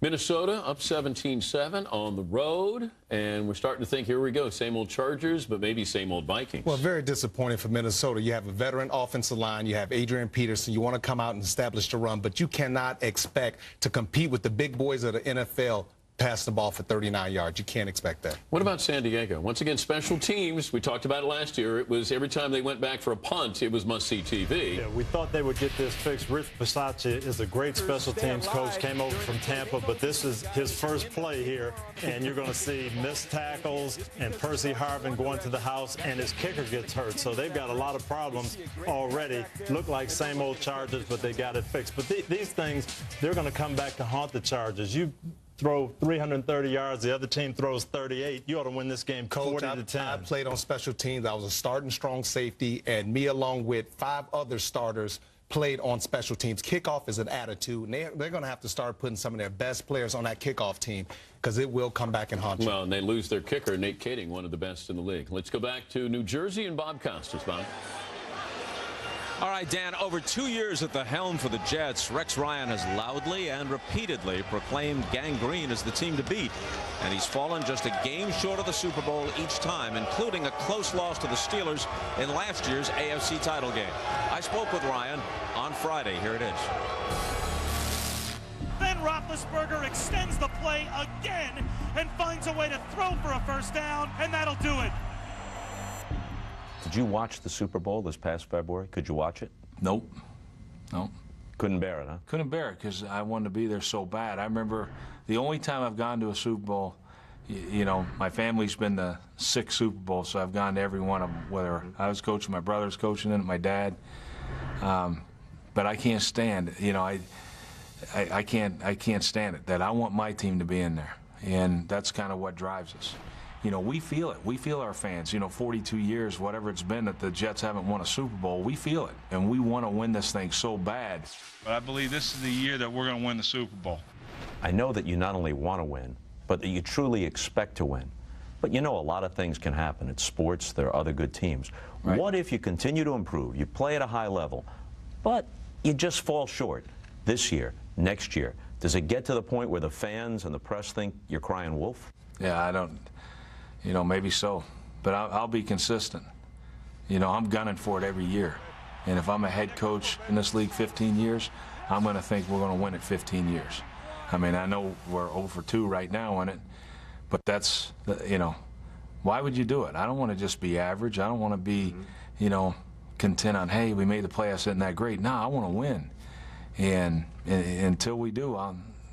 Speaker 1: Minnesota up 17-7 on the road, and we're starting to think, here we go, same old Chargers, but maybe same old Vikings.
Speaker 6: Well, very disappointing for Minnesota. You have a veteran offensive line. You have Adrian Peterson. You want to come out and establish the run, but you cannot expect to compete with the big boys of the NFL passing the ball for 39 yards. You can't expect that.
Speaker 1: What about San Diego? Once again, special teams. We talked about it last year. It was every time they went back for a punt, it was must-see TV.
Speaker 3: Yeah, we thought they would get this fixed. Rich Bisaccia is a great special teams coach, came over from Tampa, but this is his first play here, and you're going to see missed tackles and Percy Harvin going to the house, and his kicker gets hurt. So they've got a lot of problems already. Look like same old Chargers, but they got it fixed. But these things, they're going to come back to haunt the Chargers. You throw 330 yards, the other team throws 38. You ought to win this game 40-10.
Speaker 6: I played on special teams. I was a starting strong safety, and me along with 5 other starters played on special teams. Kickoff is an attitude, and they're going to have to start putting some of their best players on that kickoff team because it will come back and haunt you.
Speaker 1: Well, and they lose their kicker, Nate Kading, one of the best in the league. Let's go back to New Jersey and Bob Costas. Bob.
Speaker 19: All right, Dan, over 2 years at the helm for the Jets, Rex Ryan has loudly and repeatedly proclaimed Gang Green as the team to beat. And he's fallen just a game short of the Super Bowl each time, including a close loss to the Steelers in last year's AFC title game. I spoke with Ryan on Friday. Here it is.
Speaker 2: Then Roethlisberger extends the play again and finds a way to throw for a first down, and that'll do it.
Speaker 4: Did you watch the Super Bowl this past February? Could you watch it?
Speaker 7: Nope. Nope.
Speaker 4: Couldn't bear it, huh?
Speaker 7: Couldn't bear it because I wanted to be there so bad. I remember the only time I've gone to a Super Bowl, you know, my family's been to 6 Super Bowls, so I've gone to every one of them, whether I was coaching, my brother was coaching it, my dad. But I can't stand, you know, I can't stand it, that I want my team to be in there. And that's kind of what drives us. You know, we feel it. We feel our fans. You know, 42 years, whatever it's been that the Jets haven't won a Super Bowl, we feel it. And we want to win this thing so bad.
Speaker 5: But I believe this is the year that we're going to win the Super Bowl.
Speaker 4: I know that you not only want to win, but that you truly expect to win. But you know, a lot of things can happen. It's sports. There are other good teams. Right. What if you continue to improve, you play at a high level, but you just fall short this year, next year? Does it get to the point where the fans and the press think you're crying wolf?
Speaker 7: Yeah, I don't. You know, maybe so, but I'll be consistent. You know, I'm gunning for it every year. And if I'm a head coach in this league 15 years, I'm going to think we're going to win it 15 years. I mean, I know we're 0 for 2 right now in it, but that's, you know, why would you do it? I don't want to just be average. I don't want to be, you know, content on, hey, we made the playoffs, isn't that great? No, I want to win. And until we do,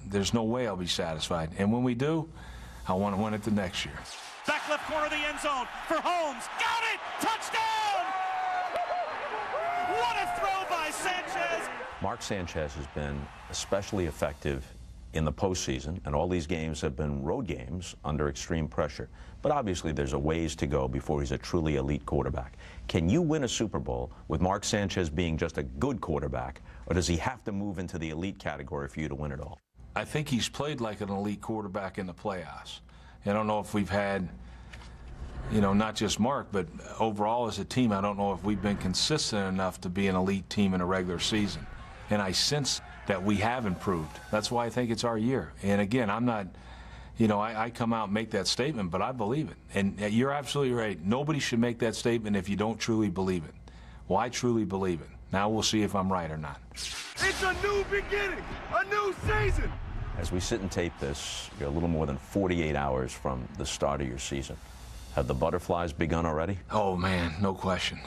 Speaker 7: there's no way I'll be satisfied. And when we do, I want to win it the next year.
Speaker 2: Back left corner of the end zone for Holmes. Got it! Touchdown! What a throw by Sanchez!
Speaker 4: Mark Sanchez has been especially effective in the postseason, and all these games have been road games under extreme pressure. But obviously there's a ways to go before he's a truly elite quarterback. Can you win a Super Bowl with Mark Sanchez being just a good quarterback, or does he have to move into the elite category for you to win it all?
Speaker 7: I think he's played like an elite quarterback in the playoffs. I don't know if we've had, you know, not just Mark, but overall as a team, I don't know if we've been consistent enough to be an elite team in a regular season. And I sense that we have improved. That's why I think it's our year. And again, I'm not, you know, I come out and make that statement, but I believe it. And you're absolutely right. Nobody should make that statement if you don't truly believe it. Well, I truly believe it. Now we'll see if I'm right or not.
Speaker 12: It's a new beginning, a new season.
Speaker 4: As we sit and tape this, you're a little more than 48 hours from the start of your season. Have the butterflies begun already?
Speaker 7: Oh, man, no question.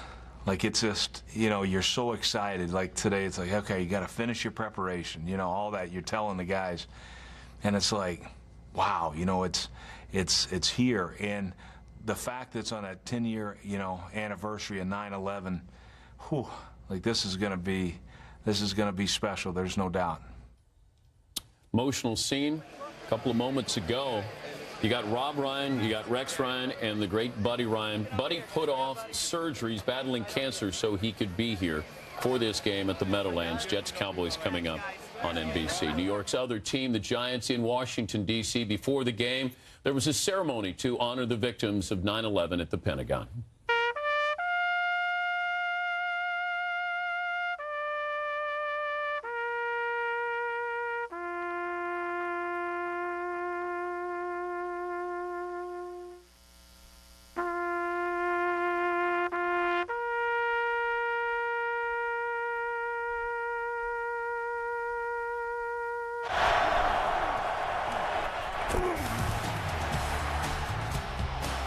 Speaker 7: Like, it's just, you know, you're so excited. Like, today, it's like, okay, you got to finish your preparation, you know, all that you're telling the guys. And it's like, wow, you know, it's here. And the fact that it's on a 10-year, you know, anniversary of 9/11, whew, like, this is going to be special. There's no doubt.
Speaker 1: Emotional scene a couple of moments ago. You got Rob Ryan, you got Rex Ryan, and the great Buddy Ryan. Buddy put off surgeries, battling cancer, so he could be here for this game at the Meadowlands. Jets-Cowboys coming up on NBC. New York's other team, the Giants, in Washington, D.C. Before the game, there was a ceremony to honor the victims of 9/11 at the Pentagon.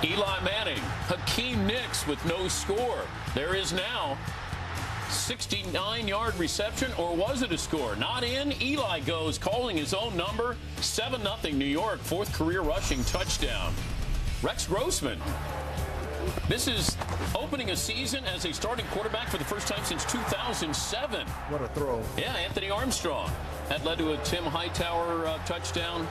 Speaker 1: Eli Manning, Hakeem Nicks with no score. There is now 69-yard reception, or was it a score? Not in. Eli goes, calling his own number. 7-0 New York, 4th career rushing touchdown. Rex Grossman. This is opening a season as a starting quarterback for the first time since 2007.
Speaker 6: What a throw.
Speaker 1: Yeah, Anthony Armstrong. That led to a Tim Hightower touchdown.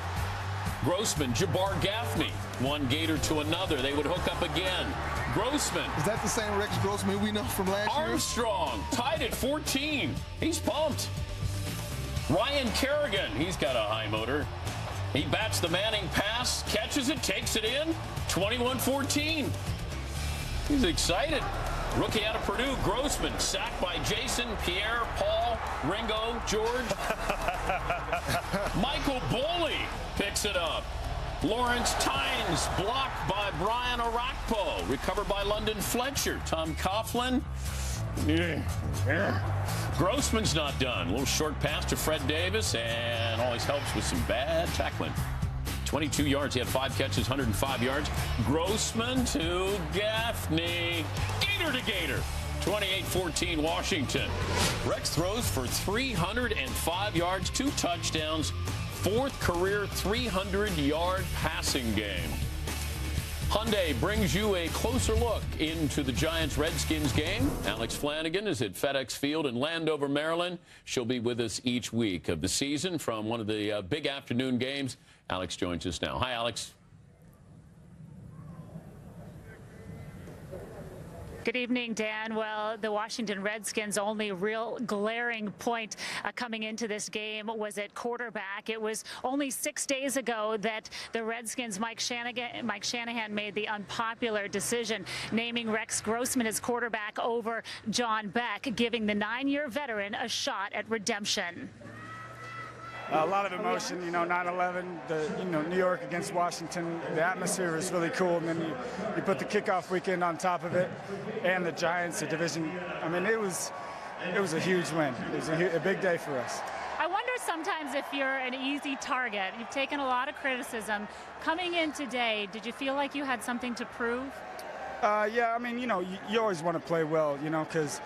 Speaker 1: Grossman, Jabbar Gaffney, one Gator to another. They would hook up again. Grossman.
Speaker 6: Is that the same Rex Grossman we know from last year?
Speaker 1: Armstrong, tied at 14. He's pumped. Ryan Kerrigan, he's got a high motor. He bats the Manning pass, catches it, takes it in, 21-14. He's excited. Rookie out of Purdue, Grossman, sacked by Jason, Pierre, Paul, Ringo, George. Michael Boley picks it up. Lawrence Tynes blocked by Brian Orakpo. Recovered by London Fletcher. Tom Coughlin. Grossman's not done. A little short pass to Fred Davis, and always helps with some bad tackling. 22 yards. He had 5 catches, 105 yards. Grossman to Gaffney. Gator to Gator. 28-14 Washington. Rex throws for 305 yards, 2 touchdowns, 4th career 300-yard passing game. Hyundai brings you a closer look into the Giants-Redskins game. Alex Flanagan is at FedEx Field in Landover, Maryland. She'll be with us each week of the season from one of the big afternoon games. Alex joins us now. Hi, Alex.
Speaker 11: Good evening, Dan. Well, the Washington Redskins' only real glaring point coming into this game was at quarterback. It was only 6 days ago that the Redskins' Mike Shanahan made the unpopular decision, naming Rex Grossman as quarterback over John Beck, giving the 9-year veteran a shot at redemption.
Speaker 23: A lot of emotion, 9/11, New York against Washington. The atmosphere was really cool, and then you put the kickoff weekend on top of it, and the Giants, the division. I mean, it was a huge win. It was a big day for us.
Speaker 11: I wonder sometimes if you're an easy target. You've taken a lot of criticism. Coming in today, did you feel like you had something to prove?
Speaker 23: Yeah, I mean, you always want to play well, because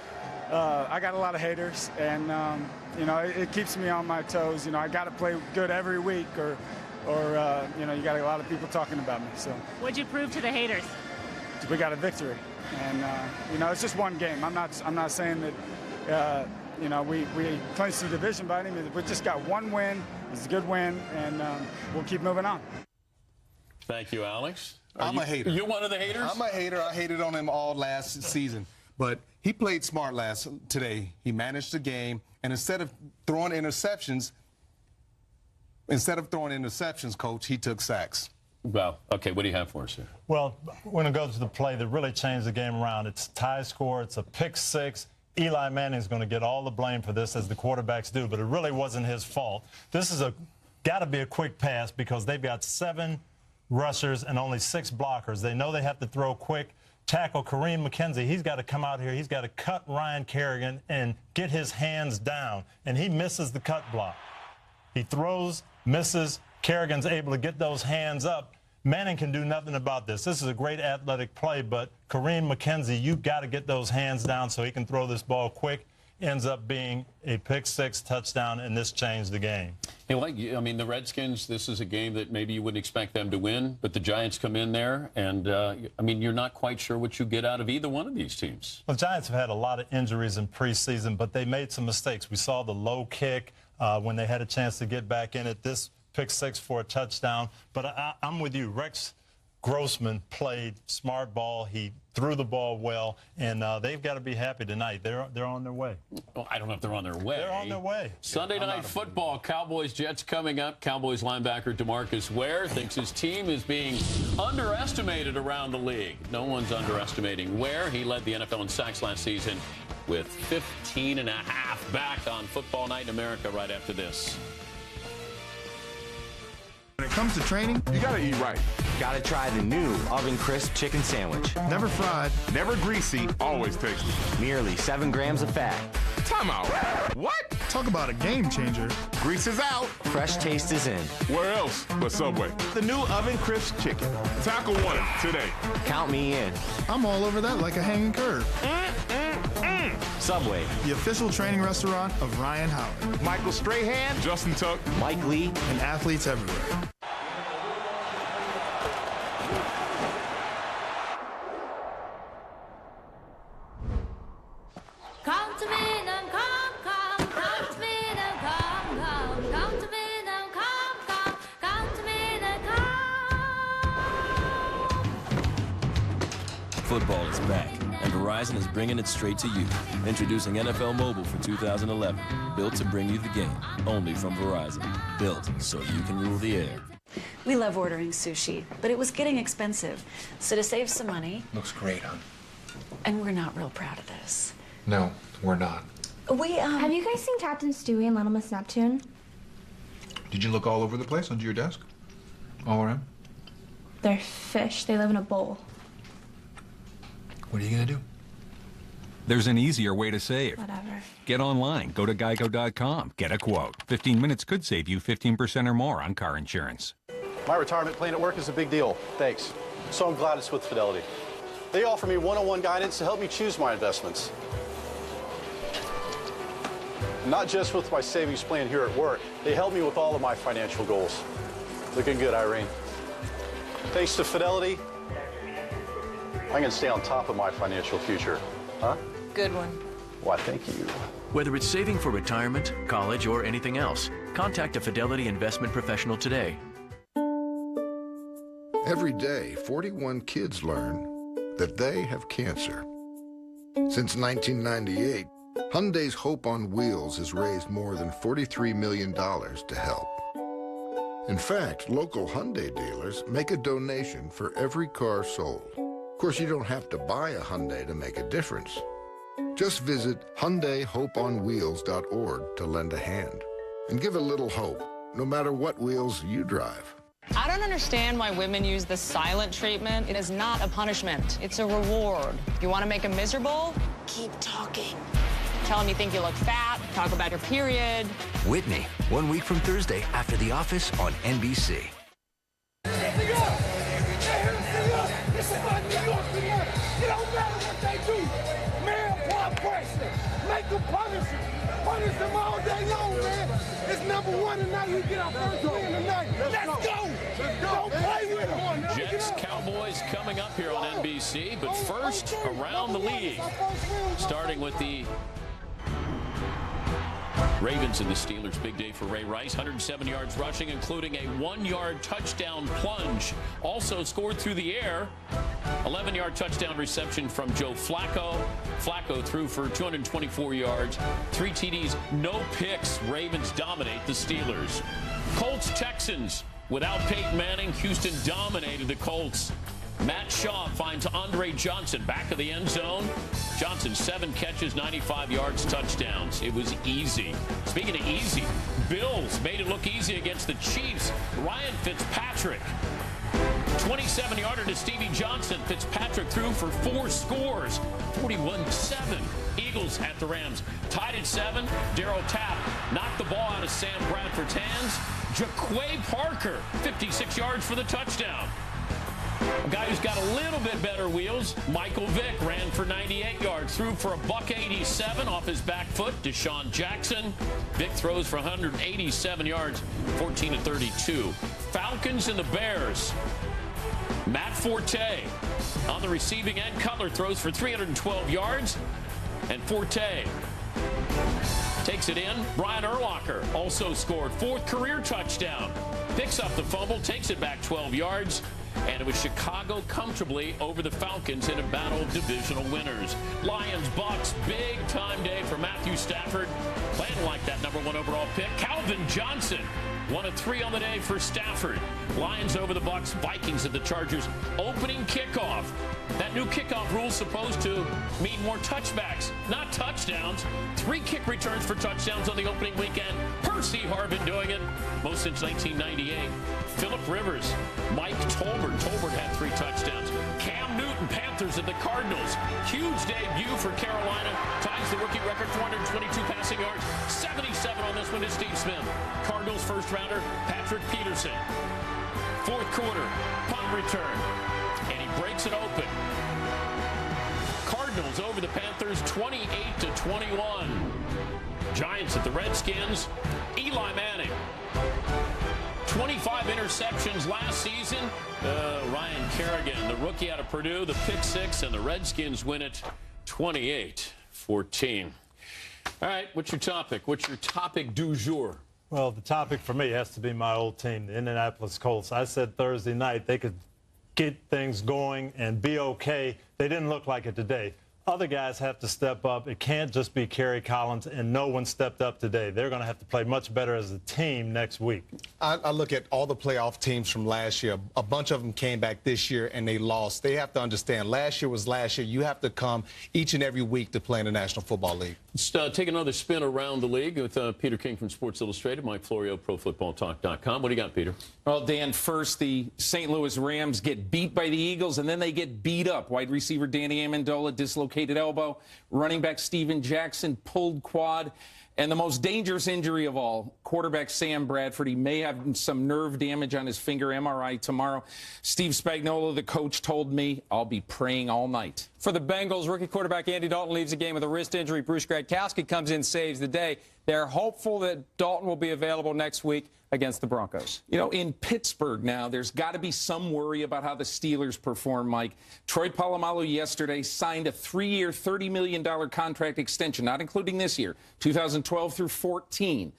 Speaker 23: I got a lot of haters, and it keeps me on my toes. I got to play good every week, or you got a lot of people talking about me. So
Speaker 11: what'd you prove to the haters?
Speaker 23: We got a victory, and it's just one game. I'm not saying that we clinched the division by any means. We just got one win. It's a good win, and we'll keep moving on.
Speaker 1: Thank you, Alex.
Speaker 6: I'm a hater.
Speaker 1: You're one of the haters?
Speaker 6: I'm a hater. I hated on him all last season. But he played smart today. He managed the game. And instead of throwing interceptions, Coach, he took sacks.
Speaker 1: Well, okay, what do you have for us here?
Speaker 3: Well, we're going to go to the play that really changed the game around. It's a tie score. It's a pick 6. Eli Manning's going to get all the blame for this, as the quarterbacks do, but it really wasn't his fault. This is got to be a quick pass because they've got 7 rushers and only 6 blockers. They know they have to throw quick. Tackle Kareem McKenzie, he's got to come out here. He's got to cut Ryan Kerrigan and get his hands down, and he misses the cut block. He throws, misses. Kerrigan's able to get those hands up. Manning can do nothing about this. This is a great athletic play, but Kareem McKenzie, you've got to get those hands down so he can throw this ball quick. Ends up being a pick 6 touchdown, and this changed the game.
Speaker 1: Hey, the Redskins, this is a game that maybe you wouldn't expect them to win, but the Giants come in there, and, you're not quite sure what you get out of either one of these teams.
Speaker 3: Well, the Giants have had a lot of injuries in preseason, but they made some mistakes. We saw the low kick when they had a chance to get back in it. This pick 6 for a touchdown. But I'm with you. Rex Grossman played smart ball. He threw the ball well, and they've got to be happy tonight. They're on their way.
Speaker 1: Well, I don't know if they're on their way.
Speaker 3: They're on their way.
Speaker 1: Sunday Night Football, Cowboys-Jets coming up. Cowboys linebacker DeMarcus Ware thinks his team is being underestimated around the league. No one's underestimating Ware. He led the NFL in sacks last season with 15.5. Back on Football Night in America right after this.
Speaker 12: When it comes to training, you gotta eat right.
Speaker 13: Gotta try the new Oven Crisp Chicken Sandwich.
Speaker 12: Never fried, never greasy, always tasty.
Speaker 13: Merely 7 grams of fat.
Speaker 12: Time out. What?
Speaker 14: Talk about a game changer.
Speaker 12: Grease is out.
Speaker 13: Fresh taste is in.
Speaker 12: Where else but Subway?
Speaker 14: The new oven crisp chicken.
Speaker 12: Tackle one today.
Speaker 13: Count me in.
Speaker 14: I'm all over that like a hanging curve.
Speaker 13: Subway.
Speaker 14: The official training restaurant of Ryan Howard.
Speaker 12: Michael Strahan. Justin Tuck.
Speaker 13: Mike Lee.
Speaker 14: And athletes everywhere.
Speaker 10: Come to me now, come to me now, come to me now, come to me now,
Speaker 16: Football is back, and Verizon is bringing it straight to you. Introducing NFL Mobile for 2011, built to bring you the game, only from Verizon. Built so you can rule the air.
Speaker 17: We love ordering sushi, but it was getting expensive. So to save some money,
Speaker 24: Looks great, hon.
Speaker 17: and we're not real proud of this.
Speaker 24: No, we're not.
Speaker 25: Have you guys seen Captain Stewie and Little Miss Neptune?
Speaker 24: Did you look all over the place under your desk? All around?
Speaker 25: They're fish. They live in a bowl.
Speaker 24: What are you gonna do?
Speaker 20: There's an easier way to save.
Speaker 25: Whatever.
Speaker 20: Get online. Go to geico.com. Get a quote. 15 minutes could save you 15% or more on car insurance.
Speaker 26: My retirement plan at work is a big deal. Thanks. So I'm glad it's with Fidelity. They offer me one-on-one guidance to help me choose my investments. Not just with my savings plan here at work, they help me with all of my financial goals. Looking good, Irene. Thanks to Fidelity, I can stay on top of my financial future. Huh?
Speaker 27: Good one.
Speaker 26: Why, thank you.
Speaker 28: Whether it's saving for retirement, college, or anything else, contact a Fidelity investment professional today.
Speaker 29: Every day, 41 kids learn that they have cancer. Since 1998, Hyundai's Hope on Wheels has raised more than $43 million to help. In fact, local Hyundai dealers make a donation for every car sold. Of course, you don't have to buy a Hyundai to make a difference. Just visit HyundaiHopeOnWheels.org to lend a hand and give a little hope, no matter what wheels you drive.
Speaker 30: I don't understand why women use the silent treatment. It is not a punishment. It's a reward. You want to make them miserable? Keep talking. Tell them you think you look fat. Talk about your period.
Speaker 21: Whitney, 1 week from Thursday after The Office on NBC.
Speaker 12: It's about New York tonight. It don't matter what they do. Man, apply pressure. Make them punish them. Punish them all day long, man. It's #1 tonight. We get our first win tonight. Let's go. Don't play with them.
Speaker 1: Jets, Cowboys coming up here on NBC. But first, around the league. Starting with the Ravens and the Steelers. Big day for Ray Rice. 107 yards rushing, including a 1-yard touchdown plunge. Also scored through the air. 11-yard touchdown reception from Joe Flacco. Flacco threw for 224 yards. 3 TDs, no picks. Ravens dominate the Steelers. Colts, Texans. Without Peyton Manning, Houston dominated the Colts. Matt Shaw finds Andre Johnson back of the end zone. Johnson, 7 catches, 95 yards, touchdowns. It was easy. Speaking of easy, Bills made it look easy against the Chiefs. Ryan Fitzpatrick, 27-yarder to Stevie Johnson. Fitzpatrick threw for 4 scores, 41-7. Eagles at the Rams. Tied at 7. Darryl Tapp knocked the ball out of Sam Bradford's hands. Jaquay Parker, 56 yards for the touchdown. A guy who's got a little bit better wheels, Michael Vick, ran for 98 yards, threw for $187 off his back foot. Deshaun Jackson, Vick throws for 187 yards, 14-32. Falcons and the Bears. Matt Forte on the receiving end. Cutler throws for 312 yards, and Forte takes it in. Brian Urlacher also scored 4th career touchdown. Picks up the fumble, takes it back 12 yards. And it was Chicago comfortably over the Falcons in a battle of divisional winners. Lions, Bucks, big-time day for Matthew Stafford. Playing like that #1 overall pick. Calvin Johnson, 1 of 3 on the day for Stafford. Lions over the Bucks, Vikings at the Chargers. Opening kickoff. That new kickoff rule is supposed to mean more touchbacks, not touchdowns. 3 kick returns for touchdowns on the opening weekend. Percy Harvin doing it, most since 1998. Phillip Rivers, Mike Tolbert. Tolbert had 3 touchdowns. Cam Newton, Panthers at the Cardinals. Huge debut for Carolina. Ties the rookie record 422 passing yards, 77 on this one to Steve Smith. Cardinals first rounder Patrick Peterson. Fourth quarter, punt return, and he breaks it open. Cardinals over the Panthers 28-21. Giants at the Redskins. Eli Manning. 25 interceptions last season. Ryan Kerrigan, the rookie out of Purdue, the pick six, and the Redskins win it 28-14. All right, what's your topic? What's your topic du jour?
Speaker 3: Well, the topic for me has to be my old team, the Indianapolis Colts. I said Thursday night they could get things going and be okay. They didn't look like it today. Other guys have to step up. It can't just be Kerry Collins, and no one stepped up today. They're going to have to play much better as a team next week.
Speaker 6: I look at all the playoff teams from last year. A bunch of them came back this year, and they lost. They have to understand last year was last year. You have to come each and every week to play in the National Football League.
Speaker 1: Let's take another spin around the league with Peter King from Sports Illustrated, Mike Florio, ProFootballTalk.com. What do you got, Peter?
Speaker 2: Well, Dan, first the St. Louis Rams get beat by the Eagles, and then they get beat up. Wide receiver Danny Amendola, dislocated elbow. Running back Steven Jackson, pulled quad. And the most dangerous injury of all, quarterback Sam Bradford. He may have some nerve damage on his finger, MRI tomorrow. Steve Spagnuolo, the coach, told me, I'll be praying all night.
Speaker 4: For the Bengals, rookie quarterback Andy Dalton leaves the game with a wrist injury. Bruce Gradkowski comes in, saves the day. They're hopeful that Dalton will be available next week against the Broncos.
Speaker 2: You know, in Pittsburgh now, there's got to be some worry about how the Steelers perform, Mike. Troy Polamalu yesterday signed a 3-year, $30 million contract extension, not including this year, 2012 through 14.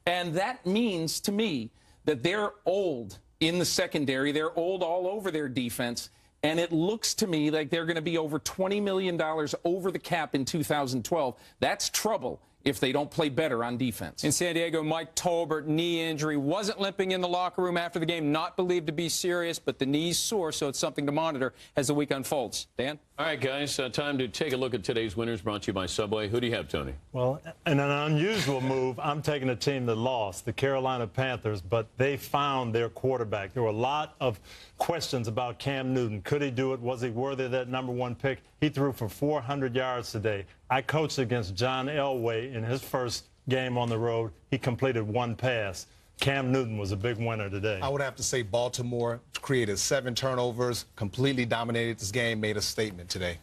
Speaker 2: And that means to me that they're old in the secondary. They're old all over their defense. And it looks to me like they're going to be over $20 million over the cap in 2012. That's trouble if they don't play better on defense.
Speaker 4: In San Diego, Mike Tolbert, knee injury, wasn't limping in the locker room after the game, not believed to be serious, but the knee's sore, so it's something to monitor as the week unfolds. Dan?
Speaker 1: All right, guys, time to take a look at today's winners, brought to you by Subway. Who do you have, Tony?
Speaker 3: Well, in an unusual move, I'm taking a team that lost, the Carolina Panthers, but they found their quarterback. There were a lot of questions about Cam Newton. Could he do it? Was he worthy of that #1 pick? He threw for 400 yards today. I coached against John Elway in his first game on the road. He completed 1 pass. Cam Newton was a big winner today.
Speaker 6: I would have to say Baltimore created 7 turnovers, completely dominated this game, made a statement today.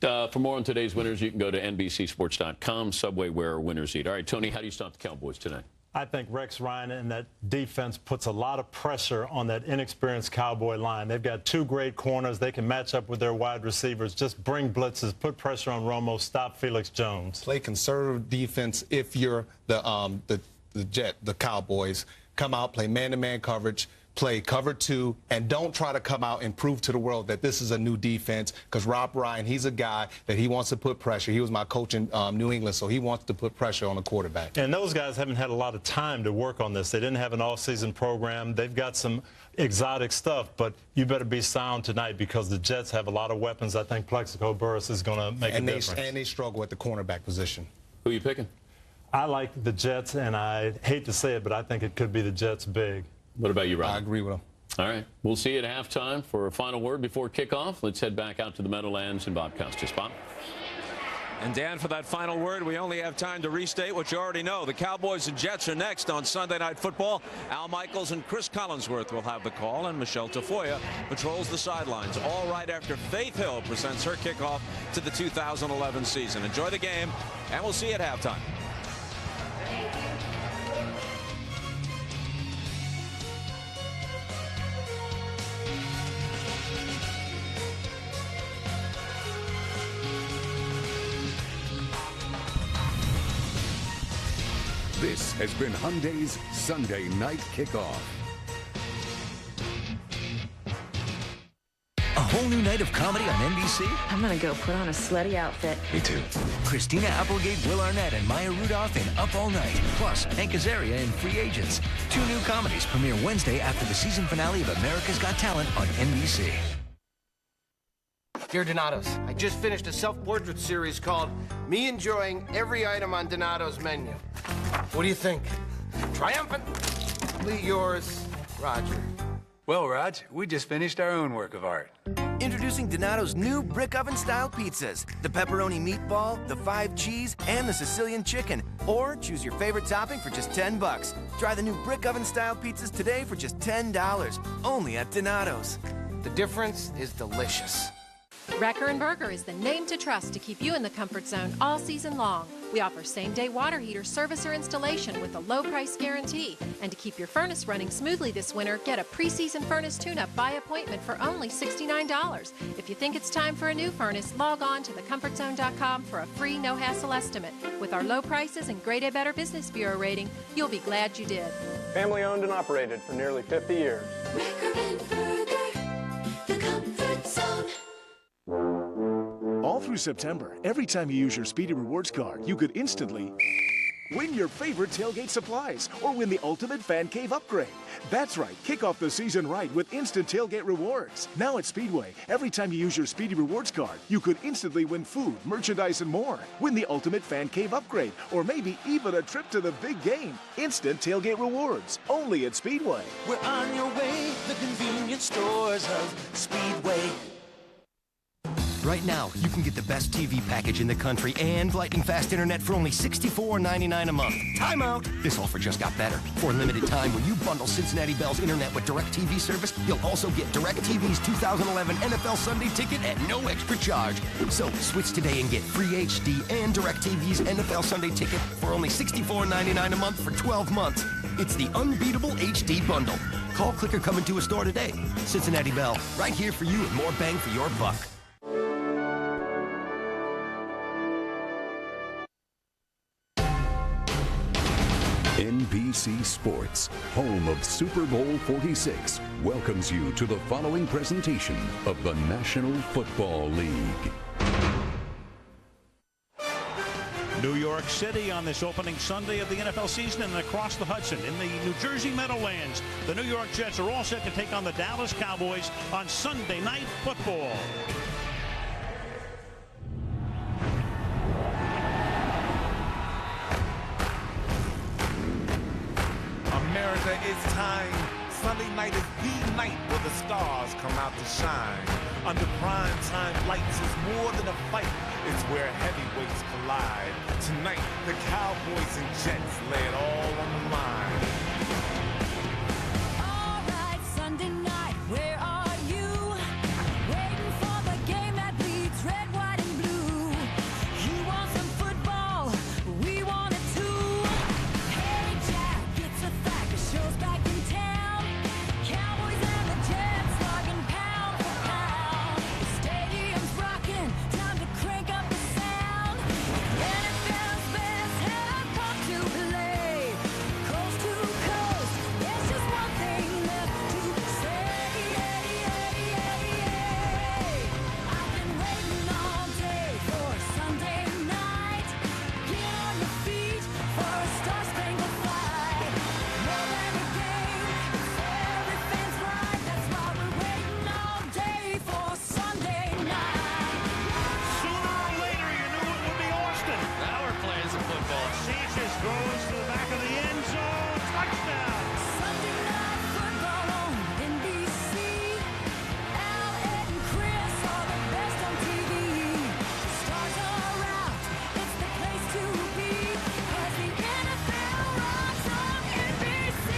Speaker 1: For more on today's winners, you can go to NBCSports.com, Subway, where winners eat. All right, Tony, how do you stop the Cowboys tonight?
Speaker 3: I think Rex Ryan and that defense puts a lot of pressure on that inexperienced Cowboy line. They've got 2 great corners. They can match up with their wide receivers. Just bring blitzes, put pressure on Romo, stop Felix Jones.
Speaker 6: Play conservative defense if you're the Cowboys. Come out, play man-to-man coverage, play cover 2, and don't try to come out and prove to the world that this is a new defense, because Rob Ryan, he's a guy that he wants to put pressure. He was my coach in New England, so he wants to put pressure on the quarterback.
Speaker 3: And those guys haven't had a lot of time to work on this. They didn't have an all-season program. They've got some exotic stuff, but you better be sound tonight because the Jets have a lot of weapons. I think Plexico Burress is going to make a difference.
Speaker 6: And they struggle at the cornerback position.
Speaker 1: Who are you picking?
Speaker 3: I like the Jets, and I hate to say it, but I think it could be the Jets big.
Speaker 1: What about you, Rob?
Speaker 6: I agree with him.
Speaker 1: All right. We'll see you at halftime for a final word before kickoff. Let's head back out to the Meadowlands and Bob Costas. Bob?
Speaker 5: And Dan, for that final word, we only have time to restate what you already know. The Cowboys and Jets are next on Sunday Night Football. Al Michaels and Chris Collinsworth will have the call, and Michelle Tafoya patrols the sidelines, all right after Faith Hill presents her kickoff to the 2011 season. Enjoy the game, and we'll see you at halftime.
Speaker 8: This has been Hyundai's Sunday Night Kickoff.
Speaker 9: A whole new night of comedy on NBC?
Speaker 25: I'm gonna go put on a slutty outfit.
Speaker 9: Me too. Christina Applegate, Will Arnett, and Maya Rudolph in Up All Night. Plus, Hank Azaria in Free Agents. 2 new comedies premiere Wednesday after the season finale of America's Got Talent on NBC.
Speaker 15: Dear Donato's, I just finished a self-portrait series called Me Enjoying Every Item on Donato's Menu. What do you think? Triumphantly yours, Roger.
Speaker 7: Well, Raj, we just finished our own work of art.
Speaker 10: Introducing Donato's new brick oven style pizzas. The pepperoni meatball, the 5 cheese, and the Sicilian chicken. Or choose your favorite topping for just $10. Try the new brick oven style pizzas today for just $10. Only at Donato's.
Speaker 15: The difference is delicious.
Speaker 11: Wrecker & Burger is the name to trust to keep you in the comfort zone all season long. We offer same-day water heater service or installation with a low price guarantee. And to keep your furnace running smoothly this winter, get a pre-season furnace tune-up by appointment for only $69. If you think it's time for a new furnace, log on to thecomfortzone.com for a free no-hassle estimate. With our low prices and Grade A Better Business Bureau rating, you'll be glad you did.
Speaker 13: Family owned and operated for nearly 50 years.
Speaker 14: Wrecker & Burger, the comfort zone.
Speaker 18: All through September, every time you use your Speedy Rewards card, you could instantly win your favorite tailgate supplies or win the ultimate fan cave upgrade. That's right, kick off the season right with instant tailgate rewards. Now at Speedway, every time you use your Speedy Rewards card, you could instantly win food, merchandise, and more. Win the ultimate fan cave upgrade or maybe even a trip to the big game. Instant tailgate rewards, only at Speedway.
Speaker 14: We're on your way, the convenience stores of Speedway.
Speaker 19: Right now, you can get the best TV package in the country and lightning fast internet for only $64.99 a month. Time out! This offer just got better. For a limited time, when you bundle Cincinnati Bell's internet with DirecTV service, you'll also get DirecTV's 2011 NFL Sunday ticket at no extra charge. So switch today and get free HD and DirecTV's NFL Sunday ticket for only $64.99 a month for 12 months. It's the unbeatable HD bundle. Call, click, or come into a store today. Cincinnati Bell, right here for you with more bang for your buck.
Speaker 8: NBC Sports, home of Super Bowl 46, welcomes you to the following presentation of the National Football League.
Speaker 22: New York City on this opening Sunday of the NFL season and across the Hudson in the New Jersey Meadowlands. The New York Jets are all set to take on the Dallas Cowboys on Sunday Night Football.
Speaker 23: America, it's time. Sunday night is the night where the stars come out to shine. Under prime time lights is more than a fight. It's where heavyweights collide. Tonight, the Cowboys and Jets lay it all on the line.
Speaker 14: All right, Sunday night, where are you? Waiting for the game that bleeds red, white, and blue. You want some football? We want it too. Hey, Jack, it's a fact. The show's back in town. Cowboys and the Jets slugging pound for pound. The stadium's rocking. Time to crank up the sound. NFL's best have come to play. Coast to coast, there's just one thing left to say. I've been waiting all day for Sunday night. Get on your feet for a star-spangled flight. More than a game, it's every fan's right. That's why we're waiting all day for Sunday night.
Speaker 22: Sooner or later, you knew it would be Austin.
Speaker 5: Now we're playing some football.
Speaker 22: Ceases throws to the back of the end zone. Touchdown.
Speaker 14: Sunday night football on NBC. Al, Ed, and Chris are the best on TV. Stars are out, it's the place to be. 'Cause the NFL rocks on NBC.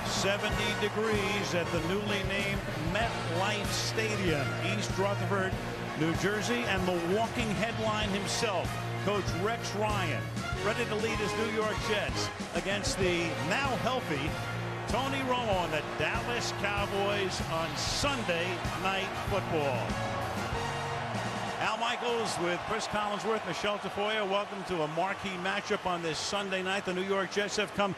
Speaker 22: 70 degrees at the newly named MetLife Stadium, East Rutherford, New Jersey, and the walking headline himself, Coach Rex Ryan, ready to lead his New York Jets against the now healthy Tony Romo and the Dallas Cowboys on Sunday Night Football. Al Michaels with Chris Collinsworth, Michelle Tafoya. Welcome to a marquee matchup on this Sunday night. The New York Jets have come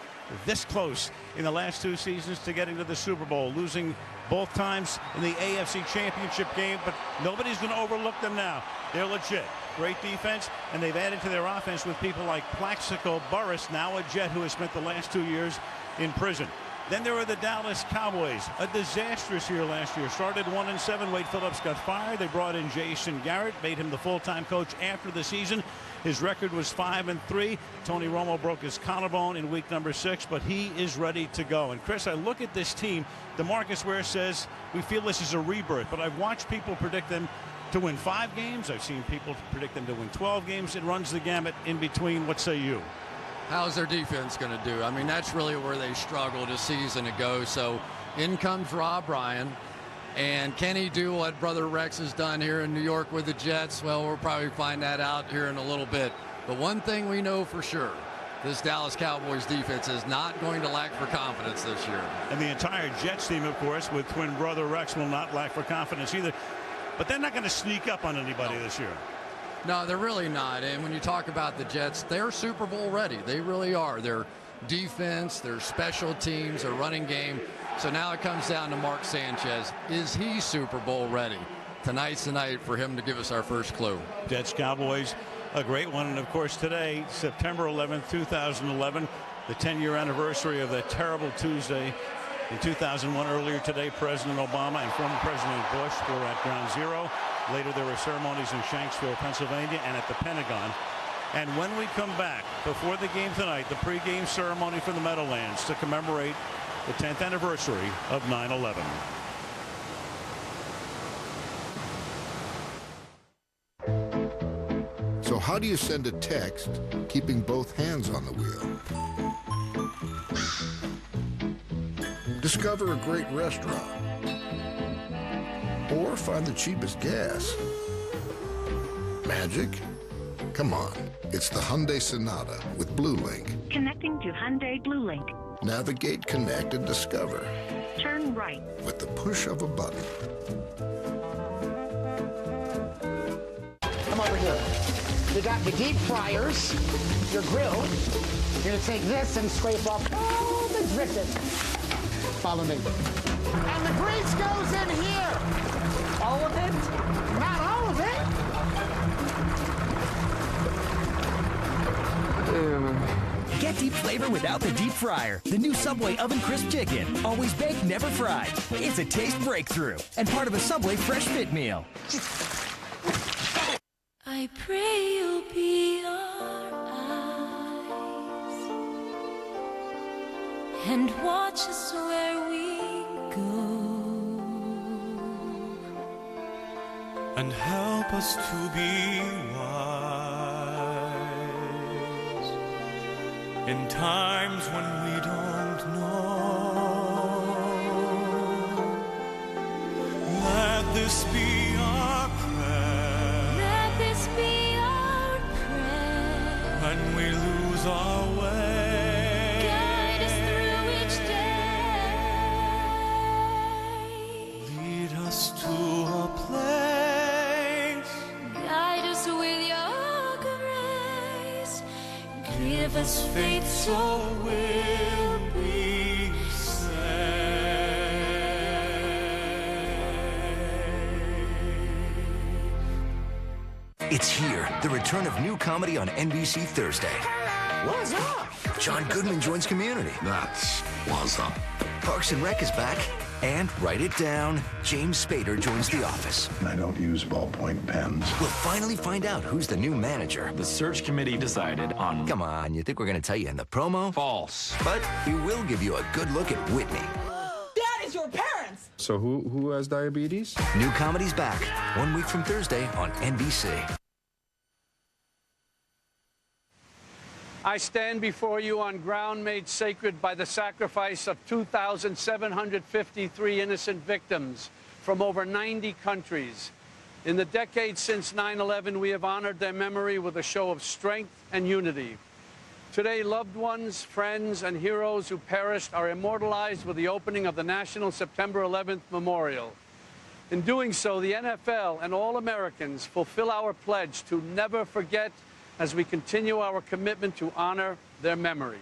Speaker 22: this close in the last 2 seasons to getting to the Super Bowl, losing both times in the AFC Championship game, but nobody's going to overlook them now. They're legit. Great defense, and they've added to their offense with people like Plaxico Burress, now a Jet who has spent the last 2 years in prison. Then there were the Dallas Cowboys, a disastrous year last year. Started 1-7. Wade Phillips got fired. They brought in Jason Garrett, made him the full-time coach after the season. His record was 5-3. Tony Romo broke his collarbone in week number 6, but he is ready to go. And Chris, I look at this team. DeMarcus Ware says we feel this is a rebirth, but I've watched people predict them to win 5 games. I've seen people predict them to win 12 games. It runs the gamut in between. What say you?
Speaker 16: How's their defense going to do? I mean, that's really where they struggled a season ago. So in comes Rob Ryan. And can he do what Brother Rex has done here in New York with the Jets? Well, we'll probably find that out here in a little bit. But one thing we know for sure, this Dallas Cowboys defense is not going to lack for confidence this year.
Speaker 22: And the entire Jets team, of course, with twin brother Rex, will not lack for confidence either. But they're not going to sneak up on anybody this year.
Speaker 16: No, they're really not. And when you talk about the Jets, they're Super Bowl ready. They really are. Their defense, their special teams, their running game. So now it comes down to Mark Sanchez. Is he Super Bowl ready? Tonight's the night for him to give us our first clue.
Speaker 22: Jets Cowboys, a great one. And of course today, September 11th, 2011, the 10-year anniversary of that terrible Tuesday in 2001. Earlier today, President Obama and former President Bush were at Ground Zero. Later, there were ceremonies in Shanksville, Pennsylvania, and at the Pentagon. And when we come back, before the game tonight, the pregame ceremony for the Meadowlands to commemorate the 10th anniversary of 9/11.
Speaker 17: So how do you send a text keeping both hands on the wheel? Discover a great restaurant. Or find the cheapest gas. Magic? Come on. It's the Hyundai Sonata with Blue Link.
Speaker 20: Connecting to Hyundai Blue Link.
Speaker 17: Navigate, connect, and discover.
Speaker 20: Turn right.
Speaker 17: With the push of a button.
Speaker 21: Come over here. You got the deep fryers, your grill. You're gonna take this and scrape off all the dripping. Follow me. And the grease goes in here. All of it? Not all of it.
Speaker 24: Get deep flavor without the deep fryer. The new Subway Oven Crisp Chicken. Always baked, never fried. It's a taste breakthrough and part of a Subway Fresh Fit meal.
Speaker 14: I pray you'll be our eyes and watch us where we go
Speaker 26: and help us to be wise in times when we don't know. Let this be our prayer.
Speaker 14: Let this be our prayer.
Speaker 26: When we lose our way,
Speaker 14: Guide us through each day.
Speaker 26: lead us to a place.
Speaker 14: Guide us with your grace. Give us faith so we'll be
Speaker 10: It's here, the return of new comedy on NBC Thursday.
Speaker 21: What's up?
Speaker 10: John Goodman joins Community.
Speaker 17: That's what's up.
Speaker 10: Parks and Rec is back. And write it down, James Spader joins The Office.
Speaker 17: I don't use ballpoint pens.
Speaker 10: We'll finally find out who's the new manager.
Speaker 27: The search committee decided on...
Speaker 10: Come on, you think we're going to tell you in the promo?
Speaker 27: False.
Speaker 10: But we will give you a good look at Whitney.
Speaker 28: That is your parents!
Speaker 29: So who has diabetes?
Speaker 10: New comedy's back, 1 week from Thursday on NBC.
Speaker 30: I stand before you on ground made sacred by the sacrifice of 2,753 innocent victims from over 90 countries. In the decades since 9/11, we have honored their memory with a show of strength and unity. Today, loved ones, friends, and heroes who perished are immortalized with the opening of the National September 11th Memorial. In doing so, the NFL and all Americans fulfill our pledge to never forget as we continue our commitment to honor their memory.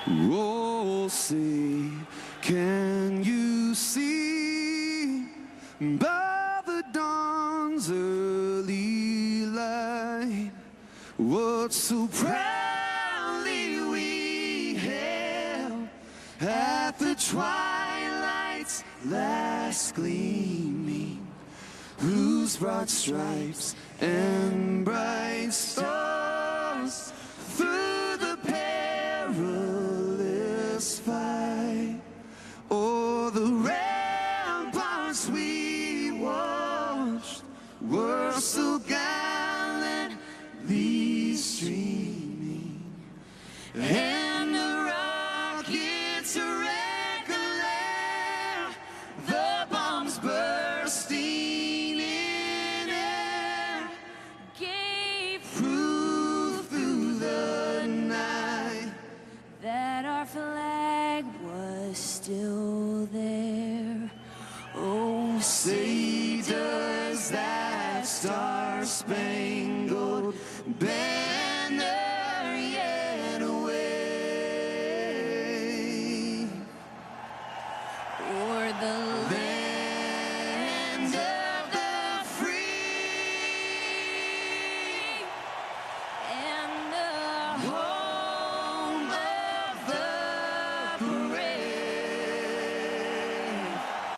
Speaker 26: Oh, say, can you see by the dawn's early light what so proudly we hailed at the twilight's last gleaming, whose broad stripes and bright stars through the perilous fight o'er the ramparts we watched were so gallantly streaming, and the rockets' red glare, the bombs bursting in air,
Speaker 14: Gave
Speaker 26: proof through the night
Speaker 14: that our flag was still there.
Speaker 26: Oh, say does that star-spangled